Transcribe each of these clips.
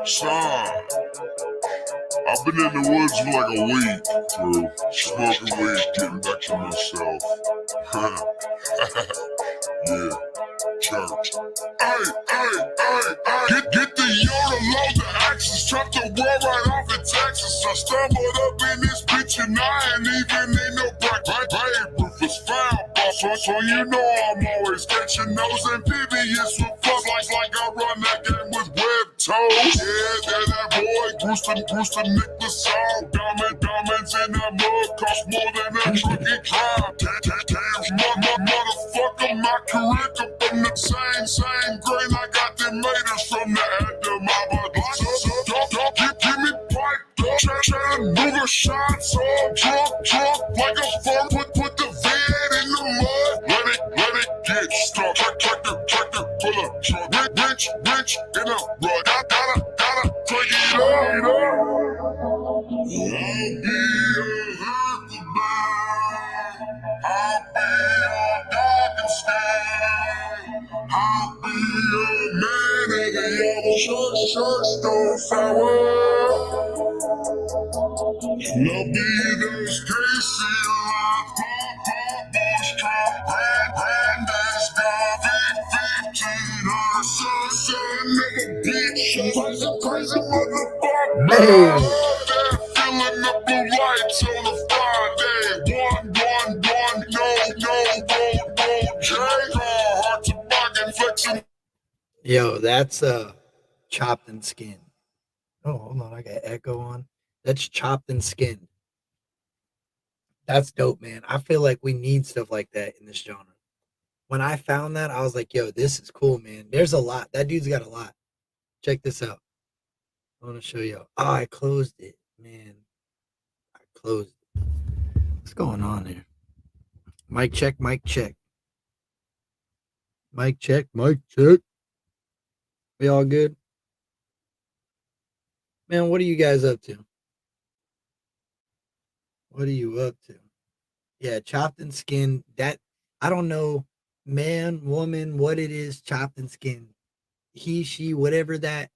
Son, I've been in the woods for like a week, bro. Smoking weed, getting back to myself. Yeah, church. Get the Yoda, load the axes, chop the world right off in Texas. I stumbled up in this bitch and I ain't even need no babe. Roof was foul, boss, so you know I'm always catching nose amphibious with fuss like I run that game with web toes. Yeah, that boy, Brewster Nicholas all diamonds in that mug cost more than a truck drive. Damn, motherfucker, my career come from the same grain I got them maters from the end of my body. So, give me pipe, try to move a shot, so I'm drunk, like a fun, put the vid in the mud, let it get stuck, tractor, pull up, truck, wrench, in a rug, gotta take it up. I'll be a huckleberry, I'll be a dog and sky, I'll be a man of the hour, short, stone sour. And I'll be those Casey like boys trap, granddad's got 15 or son of a bitch, crazy motherfucker. Hey. Filling up the lights on a Friday. One, no, J. Hearts are bugging, flexing. Yo, that's chopped and skinned. Oh, hold on, I got echo on. That's chopped and skinned. That's dope, man. I feel like we need stuff like that in this genre. When I found that, I was like, yo, this is cool, man. There's a lot. That dude's got a lot. Check this out. I want to show you. Oh, I closed it, man. I closed it. What's going on here? Mic check, mic check. Mic check, mic check. We all good? Man, what are you guys up to? What are you up to? Yeah, chopped and skinned. That, I don't know, man, woman, what it is, chopped and skinned. He, she, whatever that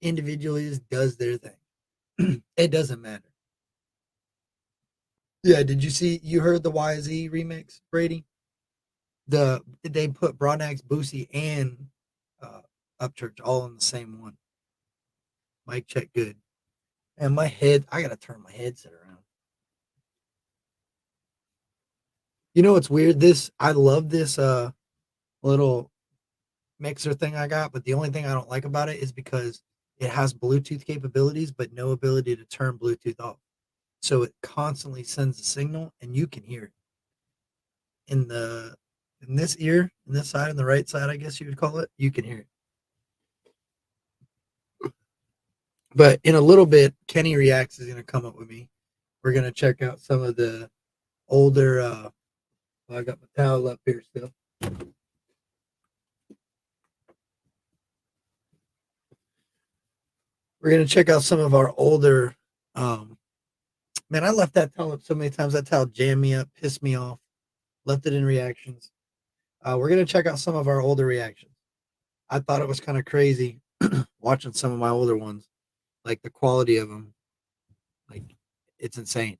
individual is, does their thing. It doesn't matter. Yeah, did you heard the YZ remix, Brady? They put Broadnax, Boosie, and Upchurch all in the same one. Mic check, good. And my head, I gotta turn my headset around. You know what's weird? I love this little mixer thing I got, but the only thing I don't like about it is because it has Bluetooth capabilities, but no ability to turn Bluetooth off. So it constantly sends a signal, and you can hear it in this ear, in this side, on the right side, I guess you would call it. You can hear it. But in a little bit, Kenny Reacts is going to come up with me. We're going to check out some of the older. I got my towel up here still. We're going to check out some of our older. Man, I left that towel up so many times. That towel jammed me up, pissed me off. Left it in reactions. We're going to check out some of our older reactions. I thought it was kind of crazy watching some of my older ones. Like the quality of them, like it's insane.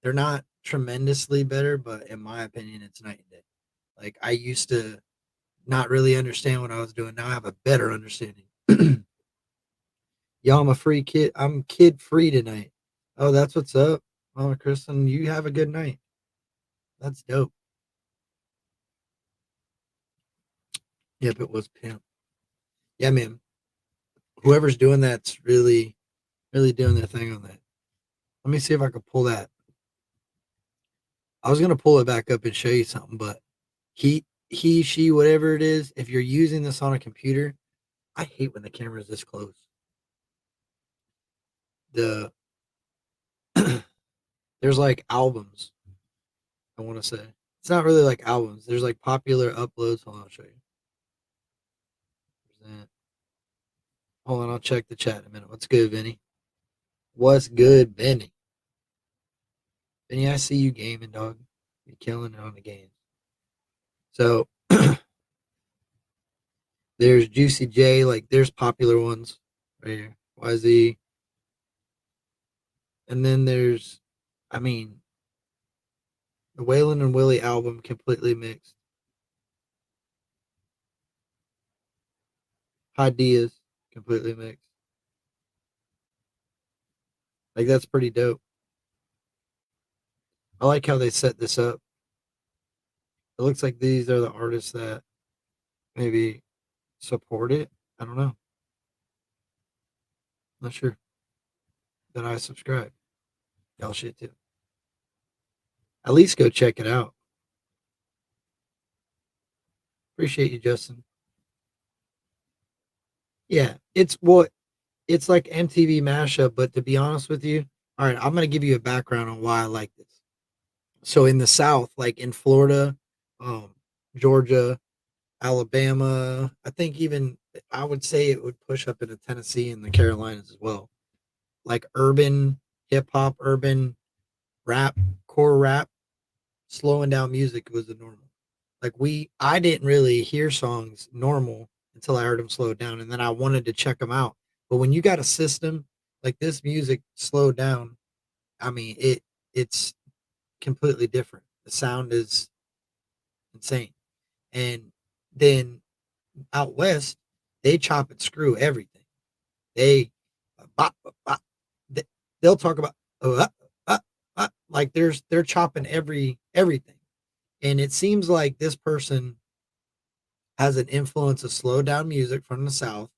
They're not tremendously better, but in my opinion, it's night and day. Like I used to not really understand what I was doing. Now I have a better understanding. Y'all, I'm a free kid. I'm kid free tonight. Oh, that's what's up, Mama Kristen. You have a good night. That's dope. Yep, it was pimp. Yeah, man. Whoever's doing that's really doing their thing on that. Let me see if I can pull that. I was gonna pull it back up and show you something, but he, she, whatever it is, if you're using this on a computer, I hate when the camera is this close. There's like albums. I want to say it's not really like albums. There's like popular uploads. Hold on, I'll show you. There's that. Hold on, I'll check the chat in a minute. What's good, Vinny? What's good, Vinny? Vinny, I see you gaming, dog. You're killing it on the games. So There's Juicy J, like there's popular ones right here. YZ. And then there's, I mean, the Waylon and Willie album completely mixed. Ideas completely mixed. Like that's pretty dope. I like how they set this up. It looks like these are the artists that maybe support it. I don't know. Not sure. That I subscribe. Y'all should too. At least go check it out. Appreciate you, Justin. Yeah, it's like MTV mashup, but to be honest with you, all right, I'm gonna give you a background on why I like this. So in the South, like in Florida, um, Georgia, Alabama, I think even I would say it would push up into Tennessee and the Carolinas as well. Like urban hip hop, urban rap, core rap, slowing down music was the normal. Like I didn't really hear songs normal until I heard them slow down, and then I wanted to check them out. But when you got a system like this, music slowed down. I mean, it's completely different. The sound is insane, and then out west, they chop and screw everything. They, bop, bop, bop. They- they'll talk about like they're chopping everything, and it seems like this person has an influence of slow down music from the South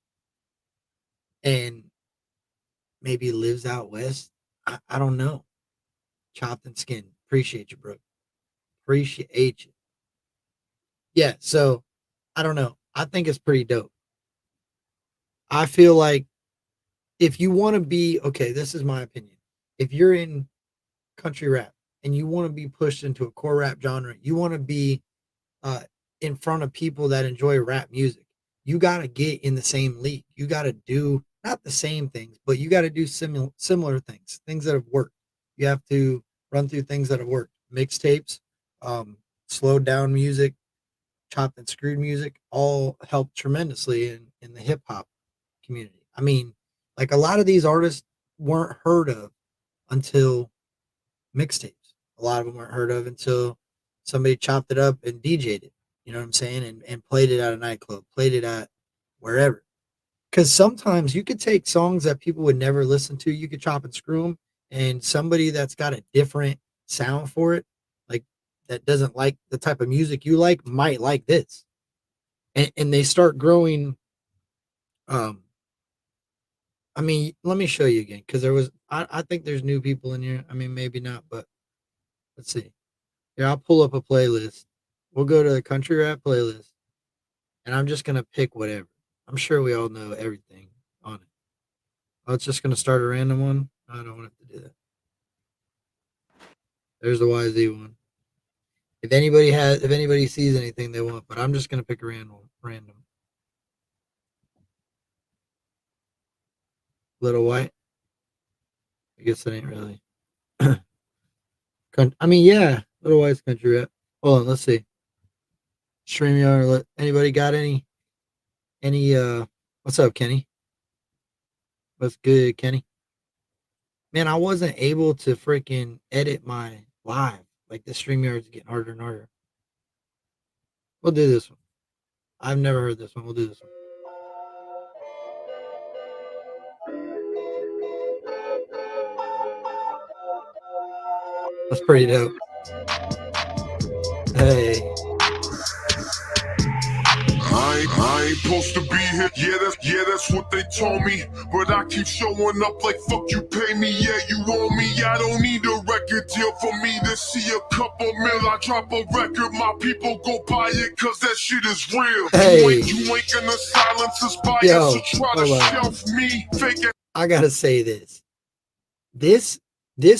and maybe lives out west. I don't know. Chopped and skinned. Appreciate you, bro. Appreciate you. Yeah, so I don't know. I think it's pretty dope. I feel like if you want to be okay, this is my opinion. If you're in country rap and you want to be pushed into a core rap genre, you want to be uh, in front of people that enjoy rap music. You got to get in the same league. You got to do not the same things, but you got to do similar things that have worked. You have to run through things that have worked. Mixtapes, slowed down music, chopped and screwed music, all helped tremendously in the hip hop community. I mean, like a lot of these artists weren't heard of until mixtapes. A lot of them weren't heard of until somebody chopped it up and DJ'd it. You know what I'm saying? And played it at a nightclub, played it at wherever. Because sometimes you could take songs that people would never listen to, you could chop and screw them, and somebody that's got a different sound for it, like that doesn't like the type of music you like, might like this. And they start growing. Um, I mean, let me show you again because I think there's new people in here. I mean, maybe not, but let's see. Here, I'll pull up a playlist. We'll go to the country rap playlist, and I'm just gonna pick whatever. I'm sure we all know everything on it. Oh, it's just gonna start a random one. I don't want it to do that. There's the YZ one. If anybody sees anything they want, but I'm just gonna pick a random. Little White. I guess that ain't really. I mean, yeah, Little White's country rap. Hold on, let's see. StreamYard. Anybody got any? What's up, Kenny? What's good, Kenny? Man, I wasn't able to freaking edit my live. Like the StreamYard's getting harder and harder. We'll do this one. I've never heard this one. We'll do this one. That's pretty dope. Hey. I ain't supposed to be here. Yeah, that's what they told me. But I keep showing up like fuck you pay me. Yeah, you owe me. I don't need a record deal for me to see a couple mil. I drop a record, my people go buy it cause that shit is real. Hey. You ain't gonna silence us by Yo, us, so try to shelf me. Fake it. I gotta say this. This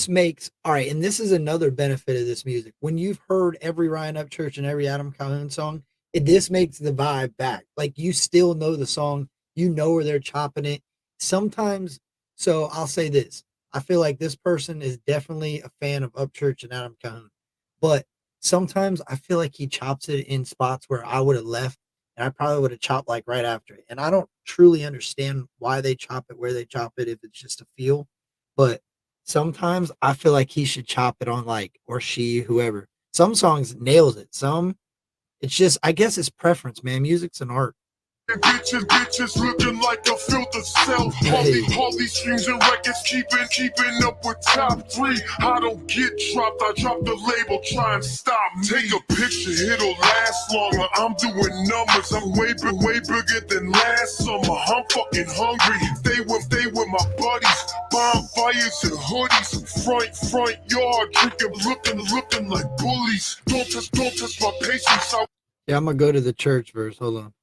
makes all right, and this is another benefit of this music. When you've heard every Ryan Upchurch and every Adam Calhoun song, this makes the vibe back. Like you still know the song, you know where they're chopping it. Sometimes, so I'll say this: I feel like this person is definitely a fan of Upchurch and Adam Calhoun, but sometimes I feel like he chops it in spots where I would have left and I probably would have chopped like right after it. And I don't truly understand why they chop it, where they chop it, if it's just a feel. But sometimes I feel like he should chop it on like, or she, whoever. Some songs nails it. Some it's just, I guess it's preference, man. Music's an art. Bitches looking like a filter self. All these streams and records keeping up with top 3. I don't get dropped, I drop the label, try and stop me. Take a picture, it'll last longer. I'm doing numbers, I'm way bigger than last summer. I'm fucking hungry. They with my buddies, bonfires and hoodies, front yard, looking like bullies. Don't touch my patience. Yeah, I'm gonna go to the church verse. Hold on.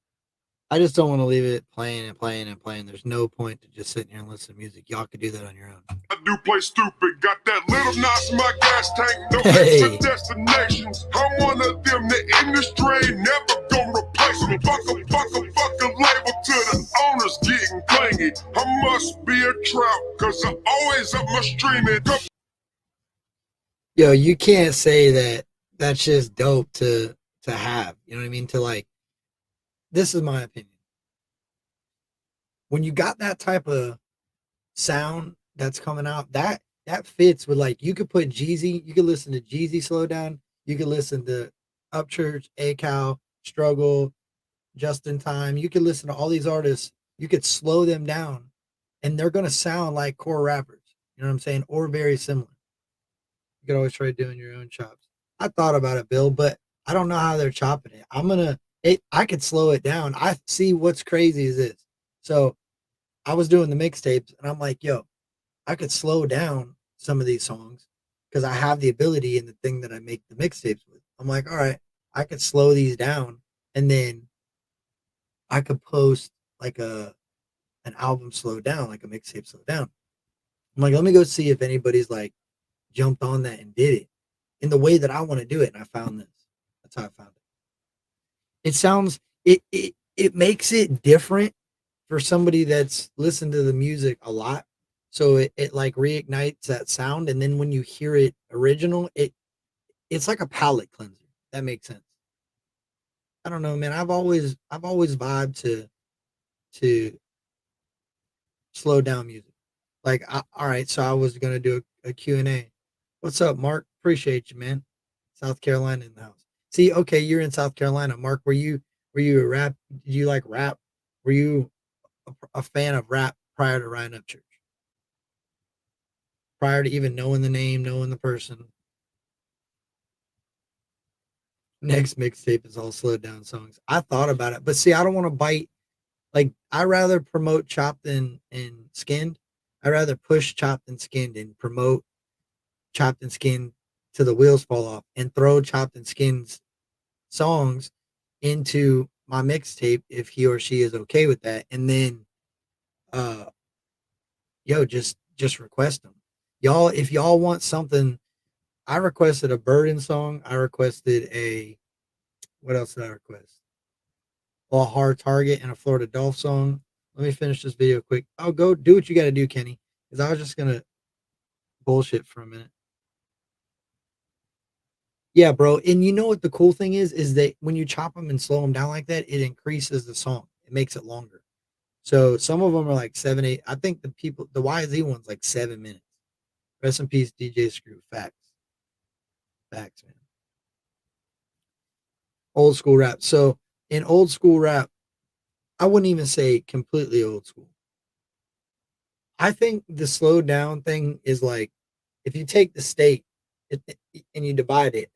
I just don't want to leave it playing and playing and playing. There's no point to just sitting here and listen to music. Y'all could do that on your own. I do play stupid, got that little knots in my gas tank, no Hey. extra destinations. I'm one of them, the industry ain't never gonna replace me. Fuck a label to the owners getting clingy. I must be a trout, cause I'm always up my streaming. Yo, you can't say that that's just dope to have. You know what I mean? To like, this is my opinion. When you got that type of sound that's coming out, that fits with like, you could put Jeezy, you could listen to Jeezy Slow Down, you could listen to Upchurch, A-Cow, Struggle, Just in Time. You could listen to all these artists, you could slow them down and they're gonna sound like core rappers. You know what I'm saying? Or very similar. You could always try doing your own chops. I thought about it, Bill, but I don't know how they're chopping it. I could slow it down. I see what's crazy is this. So I was doing the mixtapes and I'm like, yo, I could slow down some of these songs because I have the ability in the thing that I make the mixtapes with. I'm like, all right, I could slow these down and then I could post like an album slowed down, like a mixtape slowed down. I'm like, let me go see if anybody's like jumped on that and did it in the way that I want to do it. And I found this. That's how I found it. It sounds it makes it different for somebody that's listened to the music a lot. So it like reignites that sound. And then when you hear it original, it's like a palate cleanser. That makes sense. I don't know, man. I've always vibed to slow down music. Like, all right, so I was gonna do a Q&A. What's up, Mark? Appreciate you, man. South Carolina in the house. See, okay, you're in South Carolina, Mark. Were you a rap? Did you like rap? Were you a fan of rap prior to Ryan Upchurch? Prior to even knowing the name, knowing the person. Next mixtape is all slowed down songs. I thought about it, but see, I don't want to bite. Like, I rather promote Chopped and Skinned. I rather push Chopped and Skinned and promote Chopped and Skinned till the wheels fall off and throw Chopped and Skinned's songs into my mixtape if he or she is okay with that. And then yo, just request them. Y'all, if y'all want something, I requested a Burden song. I requested what else did I request? A Hard Target and a Florida Dolph song. Let me finish this video quick. I'll go do what you got to do, Kenny, because I was just gonna bullshit for a minute. Yeah, bro. And you know what the cool thing is that when you chop them and slow them down like that, it increases the song. It makes it longer. So some of them are like 7, 8. I think the YZ one's like 7 minutes. Rest in peace, DJ Screw. Facts, man. Old school rap. So in old school rap, I wouldn't even say completely old school. I think the slow down thing is like if you take the state and you divide it.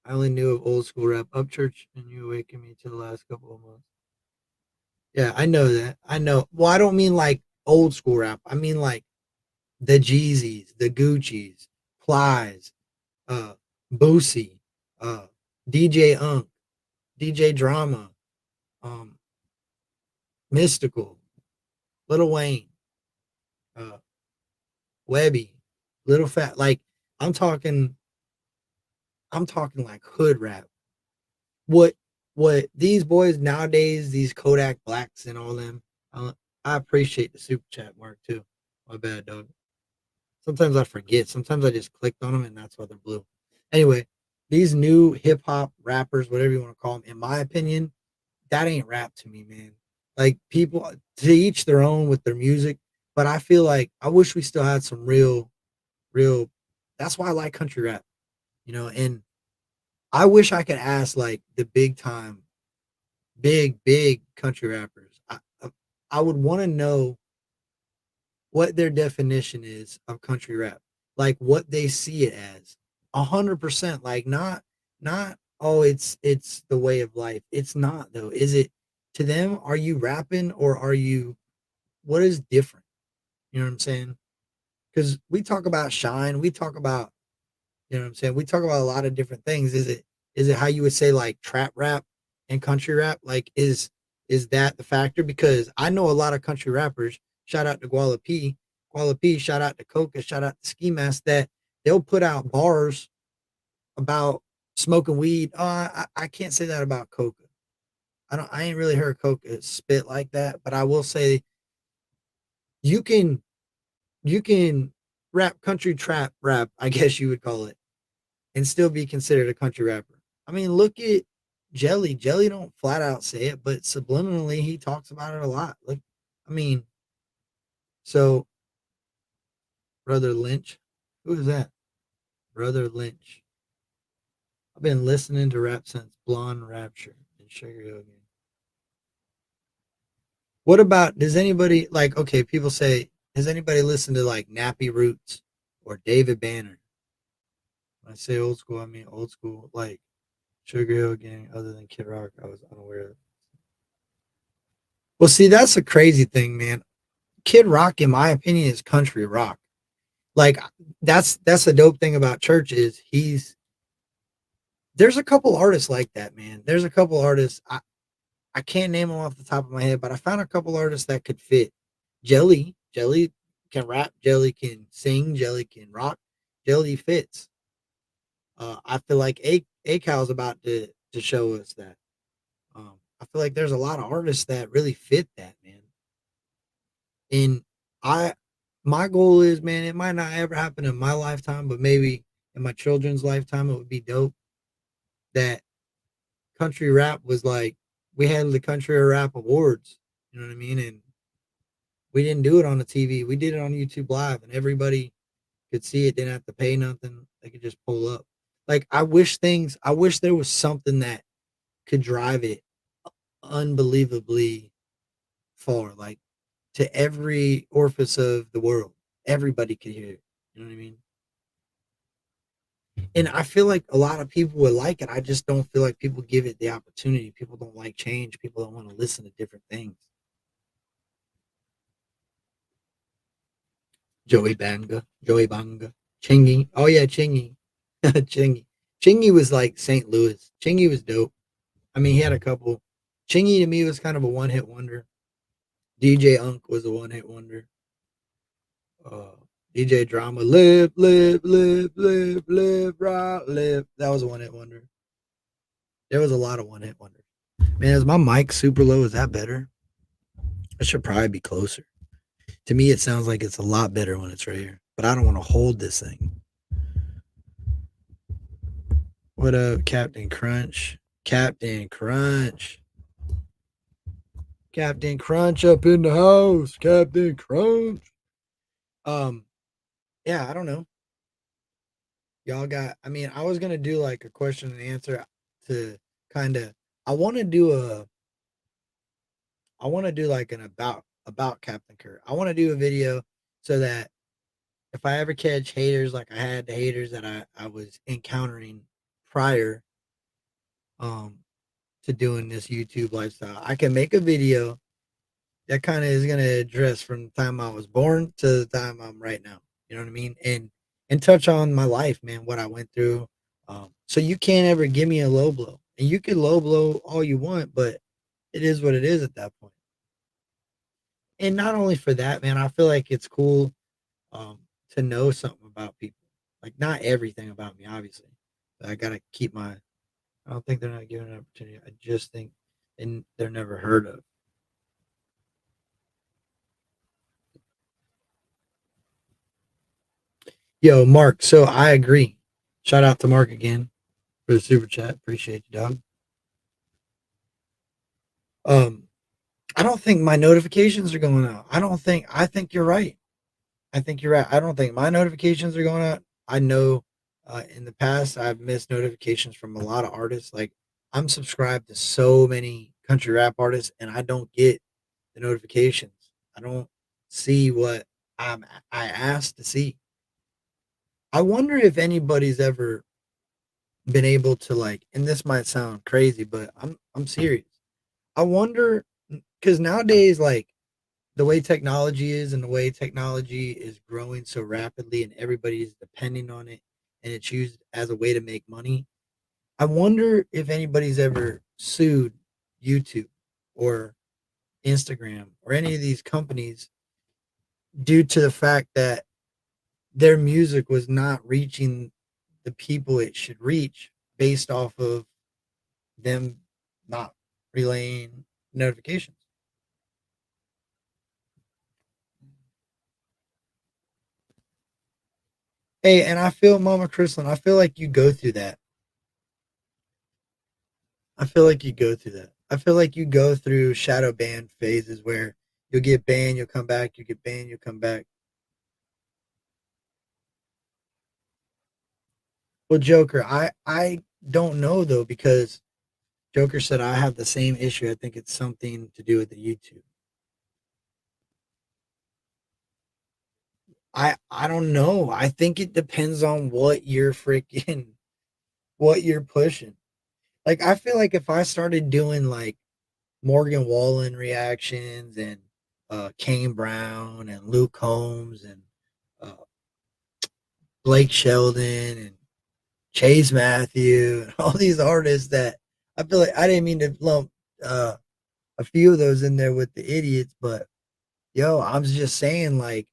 I only knew of old school rap, Upchurch, and You Awaken Me to the last couple of months. Yeah, I know that. I know. Well, I don't mean like old school rap. I mean like the Jeezys, the Gucci's, Plies, Boosie, DJ Unk, DJ Drama, Mystical, Little Wayne, Webby, Little Fat. Like I'm talking like hood rap. What these boys nowadays, these Kodak Blacks and all them. I appreciate the super chat, Mark, too. My bad, dog. Sometimes I forget. Sometimes I just clicked on them and that's why they're blue. Anyway, these new hip hop rappers, whatever you want to call them, in my opinion, that ain't rap to me, man. Like people to each their own with their music, but I feel like I wish we still had some real. That's why I like country rap, and I wish I could ask like the big time, big country rappers. I would want to know what their definition is of country rap, like what they see it as. 100%, like not oh it's the way of life. It's not though. Is it to them? Are you rapping or are you? What is different? You know what I'm saying? Because we talk about shine, we talk about what I'm saying. We talk about a lot of different things. Is it how you would say like trap rap and country rap? Like is that the factor? Because I know a lot of country rappers. Shout out to Guala P. Shout out to Coca. Shout out to Ski Mask. That they'll put out bars about smoking weed. Oh, I can't say that about Coca. I ain't really heard Coca spit like that. But I will say you can you can rap country trap rap. I guess you would call it and still be considered a country rapper. I mean, look at Jelly. Jelly don't flat out say it, but subliminally he talks about it a lot. Like, I mean, so Brother Lynch, who is that? Brother Lynch. I've been listening to rap since Blonde Rapture and Sugar Hill Gang. What about does anybody like? Okay, people say has anybody listened to like Nappy Roots or David Banner? When I say old school, I mean old school, like Sugar Hill Gang, other than Kid Rock, I was unaware of. Well, see, that's a crazy thing, man. Kid Rock, in my opinion, is country rock. Like that's the dope thing about Church is there's a couple artists like that, man. There's a couple artists I can't name them off the top of my head, but I found a couple artists that could fit. Jelly can rap, Jelly can sing, Jelly can rock, Jelly fits. I feel like A Cal's about to show us that. I feel like there's a lot of artists that really fit that, man. And I my goal is, man, it might not ever happen in my lifetime, but maybe in my children's lifetime, it would be dope that country rap was like we had the country rap awards. You know what I mean? And we didn't do it on the TV. We did it on YouTube Live, and everybody could see it. Didn't have to pay nothing. They could just pull up. Like I wish there was something that could drive it unbelievably far. Like to every orifice of the world. Everybody could hear it. You know what I mean? And I feel like a lot of people would like it. I just don't feel like people give it the opportunity. People don't like change. People don't want to listen to different things. Joey Banga, Chingy. Oh yeah, Chingy, Chingy. Chingy was like St. Louis. Chingy was dope. I mean, he had a couple. Chingy to me was kind of a one hit wonder. DJ Unk was a one hit wonder. Uh, DJ Drama, live, right, live. That was a one hit wonder. There was a lot of one hit wonders. Man, is my mic super low? Is that better? It should probably be closer. To me, it sounds like it's a lot better when it's right here. But I don't want to hold this thing. What up, Captain Crunch? Captain Crunch. Captain Crunch up in the house. Captain Crunch. Yeah, I don't know. Y'all got I mean, I was gonna do like a question and answer to kind of I want to do a I want to do like an about Captain Kirk. I want to do a video so that if I ever catch haters like I had the haters that I was encountering prior um to doing this YouTube lifestyle, I can make a video that kind of is going to address from the time I was born to the time I'm right now. You know what I mean? And touch on my life, man, what I went through. So you can't ever give me a low blow, and you can low blow all you want, but it is what it is at that point. And not only for that, man, I feel like it's cool to know something about people. Like not everything about me, obviously. But I gotta keep my. I don't think they're not given an opportunity. I just think they're never heard of. Yo, Mark. So I agree. Shout out to Mark again for the super chat. Appreciate you, dog. Um, I don't think my notifications are going out. I think you're right. I think you're right. I don't think my notifications are going out. I know in the past I've missed notifications from a lot of artists. Like I'm subscribed to so many country rap artists and I don't get the notifications. I don't see what I'm I asked to see. I wonder if anybody's ever been able to like, and this might sound crazy, but I'm serious. I wonder because nowadays, like the way technology is and the way technology is growing so rapidly, and everybody is depending on it, and it's used as a way to make money. I wonder if anybody's ever sued YouTube or Instagram or any of these companies due to the fact that their music was not reaching the people it should reach based off of them not relaying notifications. Hey, and I feel Mama Chrislin, I feel like you go through that. I feel like you go through that. I feel like you go through shadow ban phases where you'll get banned, you'll come back, you get banned, you'll come back. Well, Joker, I don't know though because Joker said I have the same issue. I think it's something to do with the YouTube. I don't know. I think it depends on what you're freaking what you're pushing. Like I feel like if I started doing like Morgan Wallen reactions and Kane Brown and Luke Combs and uh, Blake Sheldon and Chase Matthew and all these artists that I feel like I didn't mean to lump uh, a few of those in there with the idiots, but yo, I'm just saying like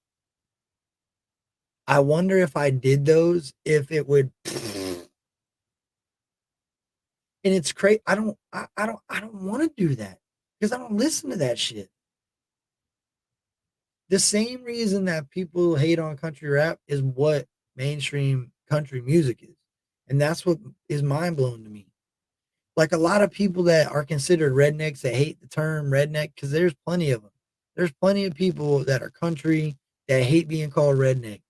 I wonder if I did those if it would and it's crazy. I don't want to do that because I don't listen to that shit. The same reason that people hate on country rap is what mainstream country music is. And that's what is mind blowing to me. Like a lot of people that are considered rednecks that hate the term redneck, because there's plenty of them. There's plenty of people that are country that hate being called redneck.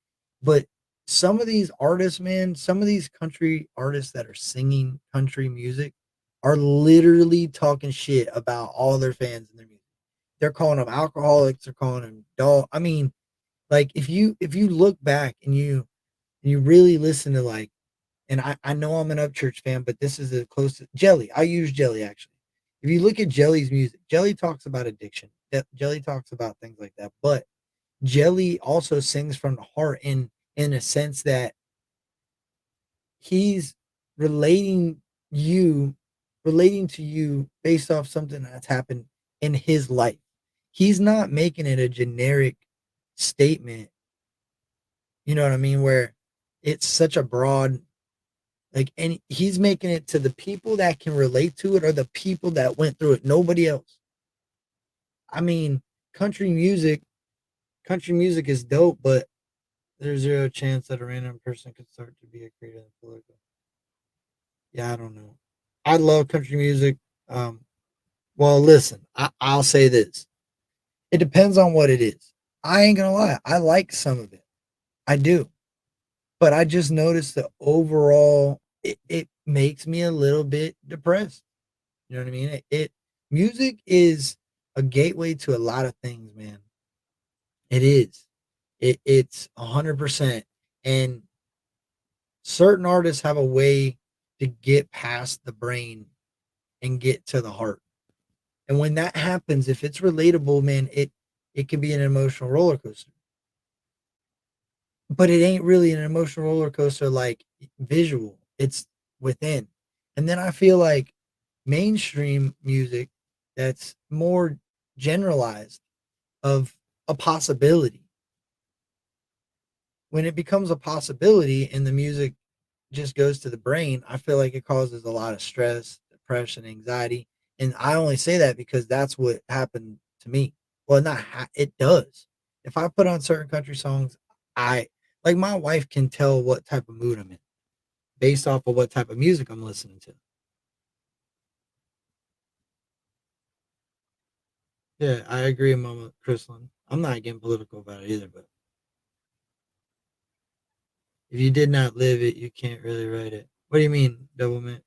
But some of these artists, man, some of these country artists that are singing country music are literally talking shit about all their fans and their music. They're calling them alcoholics. They're calling them dog. I mean, like if you look back and you really listen to like, and I know I'm an Upchurch fan, but this is the closest Jelly. I use Jelly actually. If you look at Jelly's music, Jelly talks about addiction. Jelly talks about things like that. But Jelly also sings from the heart in a sense that he's relating you relating to you based off something that's happened in his life. He's not making it a generic statement, you know what I mean, where it's such a broad like and he's making it to the people that can relate to it or the people that went through it, nobody else. I mean, country music, country music is dope, but there's zero chance that a random person could start to be a creative and political. Yeah, I don't know. I love country music. Um, well, listen, I'll say this. It depends on what it is. I ain't gonna lie. I like some of it. I do. But I just noticed that overall it makes me a little bit depressed. You know what I mean? It music is a gateway to a lot of things, man. It is. It's 100%. And certain artists have a way to get past the brain and get to the heart. And when that happens, if it's relatable, man, it can be an emotional roller coaster. But it ain't really an emotional roller coaster like visual. It's within. And then I feel like mainstream music that's more generalized of a possibility. When it becomes a possibility and the music just goes to the brain, I feel like it causes a lot of stress, depression, anxiety. And I only say that because that's what happened to me. Well, it does. If I put on certain country songs, I like my wife can tell what type of mood I'm in based off of what type of music I'm listening to. Yeah, I agree, Mama Chrislin. I'm not getting political about it either, but if you did not live it, you can't really write it. What do you mean, double mint?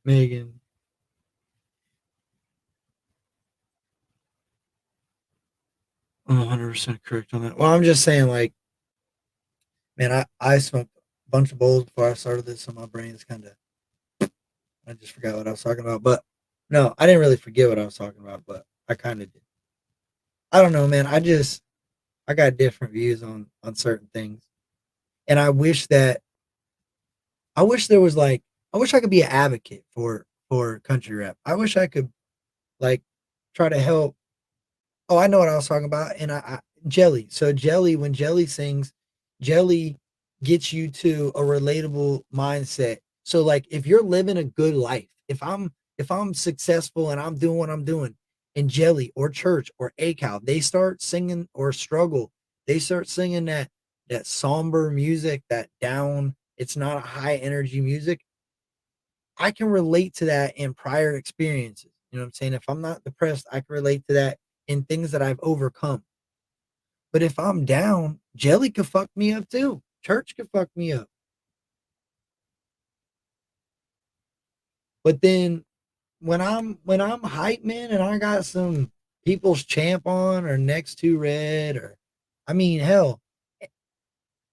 Megan. 100% correct on that. Well, I'm just saying, like, man, I smoked a bunch of bowls before I started this, so my brain's kind of, I just forgot what I was talking about. But no, I didn't really forget what I was talking about, but I kind of did. I don't know, man. I got different views on certain things, and I wish there was like, I wish I could be an advocate for country rap. I wish I could like try to help. Oh, I know what I was talking about. And Jelly. So Jelly, when Jelly sings, Jelly gets you to a relatable mindset. So like if you're living a good life, if I'm successful and I'm doing what I'm doing, and Jelly or Church or ACAL, they start singing or struggle, they start singing that somber music, that down, it's not a high energy music. I can relate to that in prior experiences. You know what I'm saying? If I'm not depressed, I can relate to that in things that I've overcome. But if I'm down, Jelly could fuck me up too. Church could fuck me up. But then when I'm hype, man, and I got some people's champ on or next to red, or I mean hell,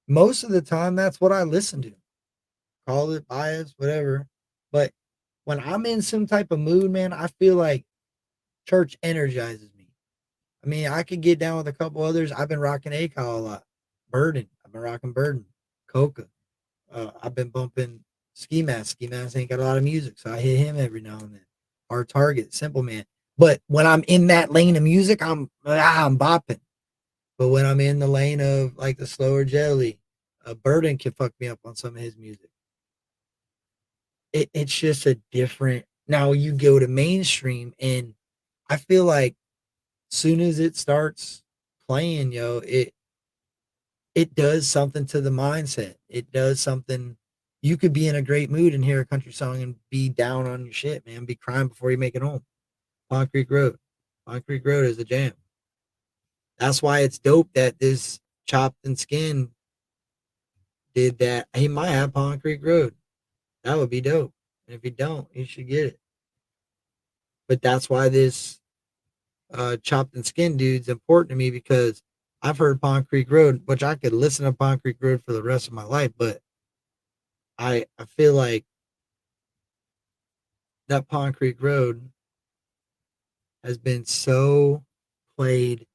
most of the time that's what I listen to. Call it bias, whatever. But when I'm in some type of mood, man, I feel like Church energizes me. I mean, I could get down with a couple others. I've been rocking ACOL a lot. Burden. I've been rocking Burden. Coca. I've been bumping Ski Mask. Ski Mask ain't got a lot of music, so I hit him every now and then. Our Target, Simple Man. But when I'm in that lane of music, I'm bopping. But when I'm in the lane of like the slower Jelly, Burden can fuck me up on some of his music. It's just a different. Now you go to mainstream, and I feel like soon as it starts playing, it does something to the mindset. It does something. You could be in a great mood and hear a country song and be down on your shit, man. Be crying before you make it home. Concrete Road. Concrete Road is a jam. That's why it's dope that this Chopped and Skin did that. He might have Concrete Road. That would be dope. And if you don't, you should get it. But that's why this Chopped and Skin dude's important to me, because I've heard Pond Creek Road, which I could listen to Pond Creek Road for the rest of my life, but I feel like that Pond Creek Road has been so played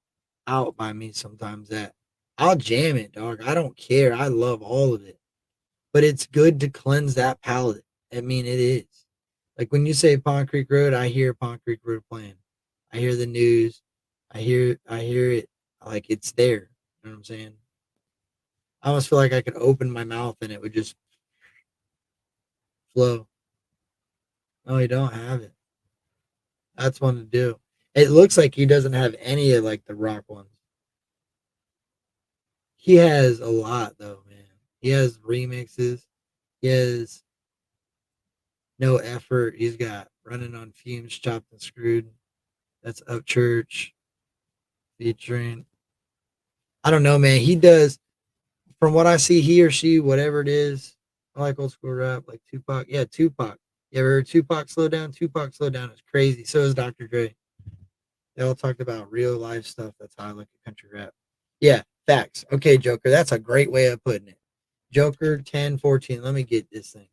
out by me sometimes that I'll jam it, dog. I don't care. I love all of it. But it's good to cleanse that palate. I mean, it is. Like when you say Pond Creek Road, I hear Pond Creek Road playing. I hear the news. I hear it like it's there. You know what I'm saying? I almost feel like I could open my mouth and it would just flow. No, you don't have it. That's one to do. It looks like he doesn't have any of like the rock ones. He has a lot though, man. He has remixes. He has no effort. He's got Running on Fumes, Chopped and Screwed. That's Upchurch featuring. I don't know, man. He does, from what I see, he or she, whatever it is. I like old school rap, like Tupac. Yeah, Tupac. You ever heard Tupac Slow Down? Tupac Slow Down is crazy. So is Dr. Dre. They all talked about real life stuff. That's how I look at country rap. Yeah, facts. Okay, Joker. That's a great way of putting it. Joker 1014. Let me get this thing.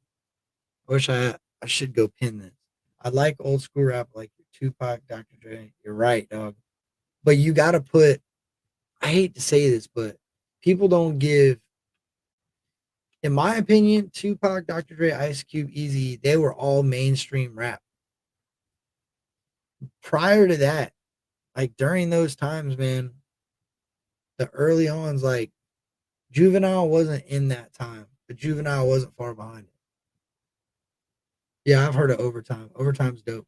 I wish I should go pin this. I like old school rap like Tupac, Dr. Dre. You're right, dog. But you got to put, I hate to say this, but people don't give, in my opinion, Tupac, Dr. Dre, Ice Cube, Easy, they were all mainstream rap. Prior to that, like during those times, man, the early ons, like Juvenile wasn't in that time, but Juvenile wasn't far behind it. Yeah, I've heard of Overtime. Overtime's dope.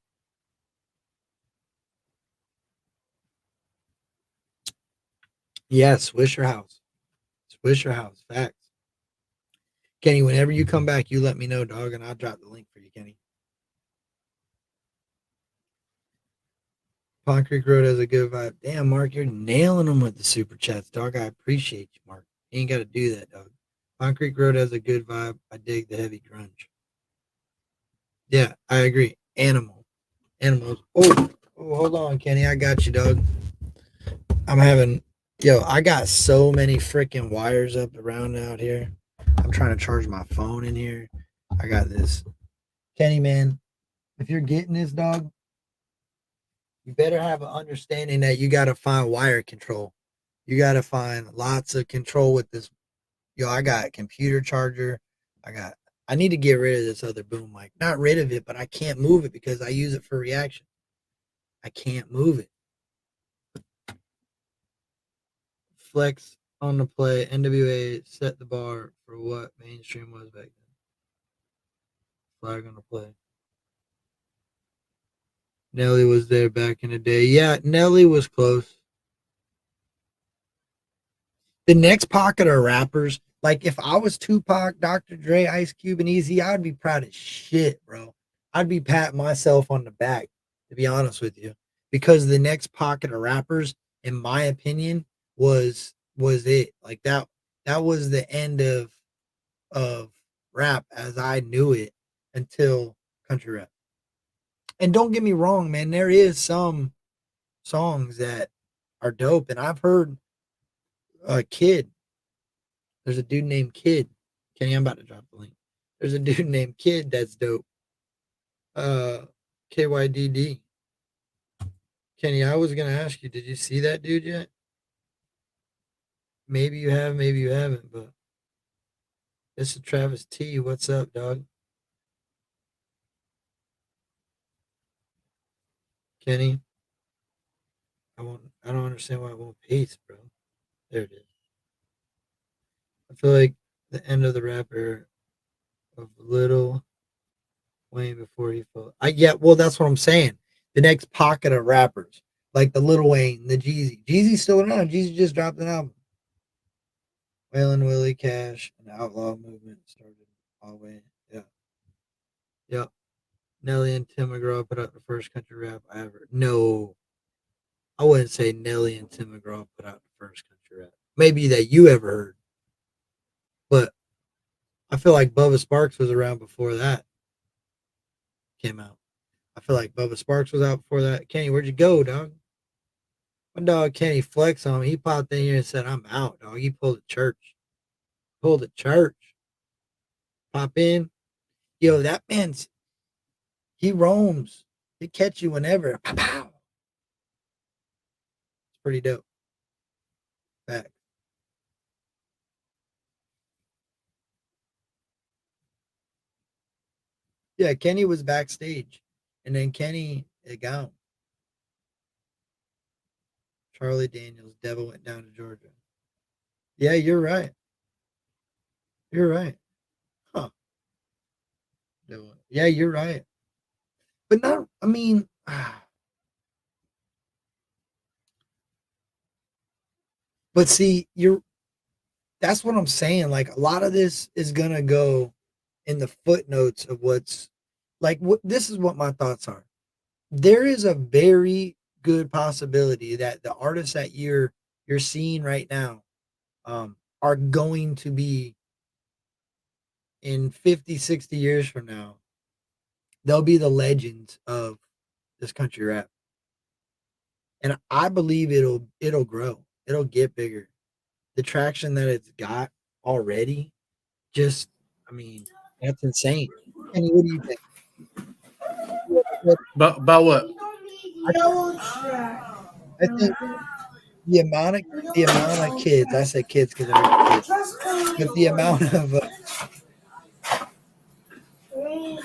Yeah, Swisher House. Swisher House. Facts. Kenny, whenever you come back, you let me know, dog, and I'll drop the link for you, Kenny. Pond Creek Road has a good vibe. Damn, Mark, you're nailing them with the super chats, dog. I appreciate you, Mark. You ain't got to do that, dog. Pond Creek Road has a good vibe. I dig the heavy grunge. Yeah, I agree. Animals. Oh, hold on, Kenny. I got you, dog. I'm having, yo, I got so many freaking wires up around out here. I'm trying to charge my phone in here. I got this. Kenny, man, if you're getting this, dog, you better have an understanding that you got to find wire control. You got to find lots of control with this. Yo, I got a computer charger. I got, I need to get rid of this other boom mic. Not rid of it, but I can't move it because I use it for reaction. I can't move it. Flex on the play. NWA set the bar for what mainstream was back then. Flag on the play. Nelly was there back in the day. Yeah, Nelly was close. The next pocket of rappers, like if I was Tupac, Dr. Dre, Ice Cube, and Easy, I'd be proud as shit, bro. I'd be patting myself on the back, to be honest with you, because the next pocket of rappers, in my opinion, was it. Like that was the end of rap as I knew it until country rap. And don't get me wrong, man, there is some songs that are dope, and I've heard Kid. There's a dude named Kid. Kenny, I'm about to drop the link. There's a dude named Kid that's dope. Uh, KYDD. Kenny, I was gonna ask you, did you see that dude yet? Maybe you have, maybe you haven't, but this is Travis T. What's up, dog? Kenny, I don't understand why it won't paste, bro. There it is. I feel like the end of the rapper of Little Wayne before he fell. I yeah, well, that's what I'm saying. The next pocket of rappers, like the Little Wayne, the Jeezy. Jeezy's still around. Jeezy just dropped an album. Waylon Willie Cash and the Outlaw movement started all the way. Yeah. Yeah. Nelly and Tim McGraw put out the first country rap I ever. No, I wouldn't say Nelly and Tim McGraw put out the first country rap. Maybe that you ever heard, but I feel like Bubba Sparks was around before that came out. I feel like Bubba Sparks was out before that. Kenny, where'd you go, dog? My dog Kenny flex on me. He popped in here and said, "I'm out, dog." He pulled a church. Pulled a church. Pop in. Yo, that man's he roams. He catch you whenever. Pow, pow. It's pretty dope. Fact. Yeah, Kenny was backstage. And then Kenny it gone. Charlie Daniels, Devil went down to Georgia. Yeah, you're right. You're right. Huh. Yeah, you're right. But not, I mean, but see, that's what I'm saying. Like a lot of this is gonna go in the footnotes of what's like. This is what my thoughts are. There is a very good possibility that the artists that you're seeing right now are going to be in 50, 60 years from now. They'll be the legends of this country rap, and I believe it'll grow. It'll get bigger. The traction that it's got already, just I mean, that's insane. Kenny, what do you think? About what? I, I think the amount of kids. I say kids because they're kids, but the amount of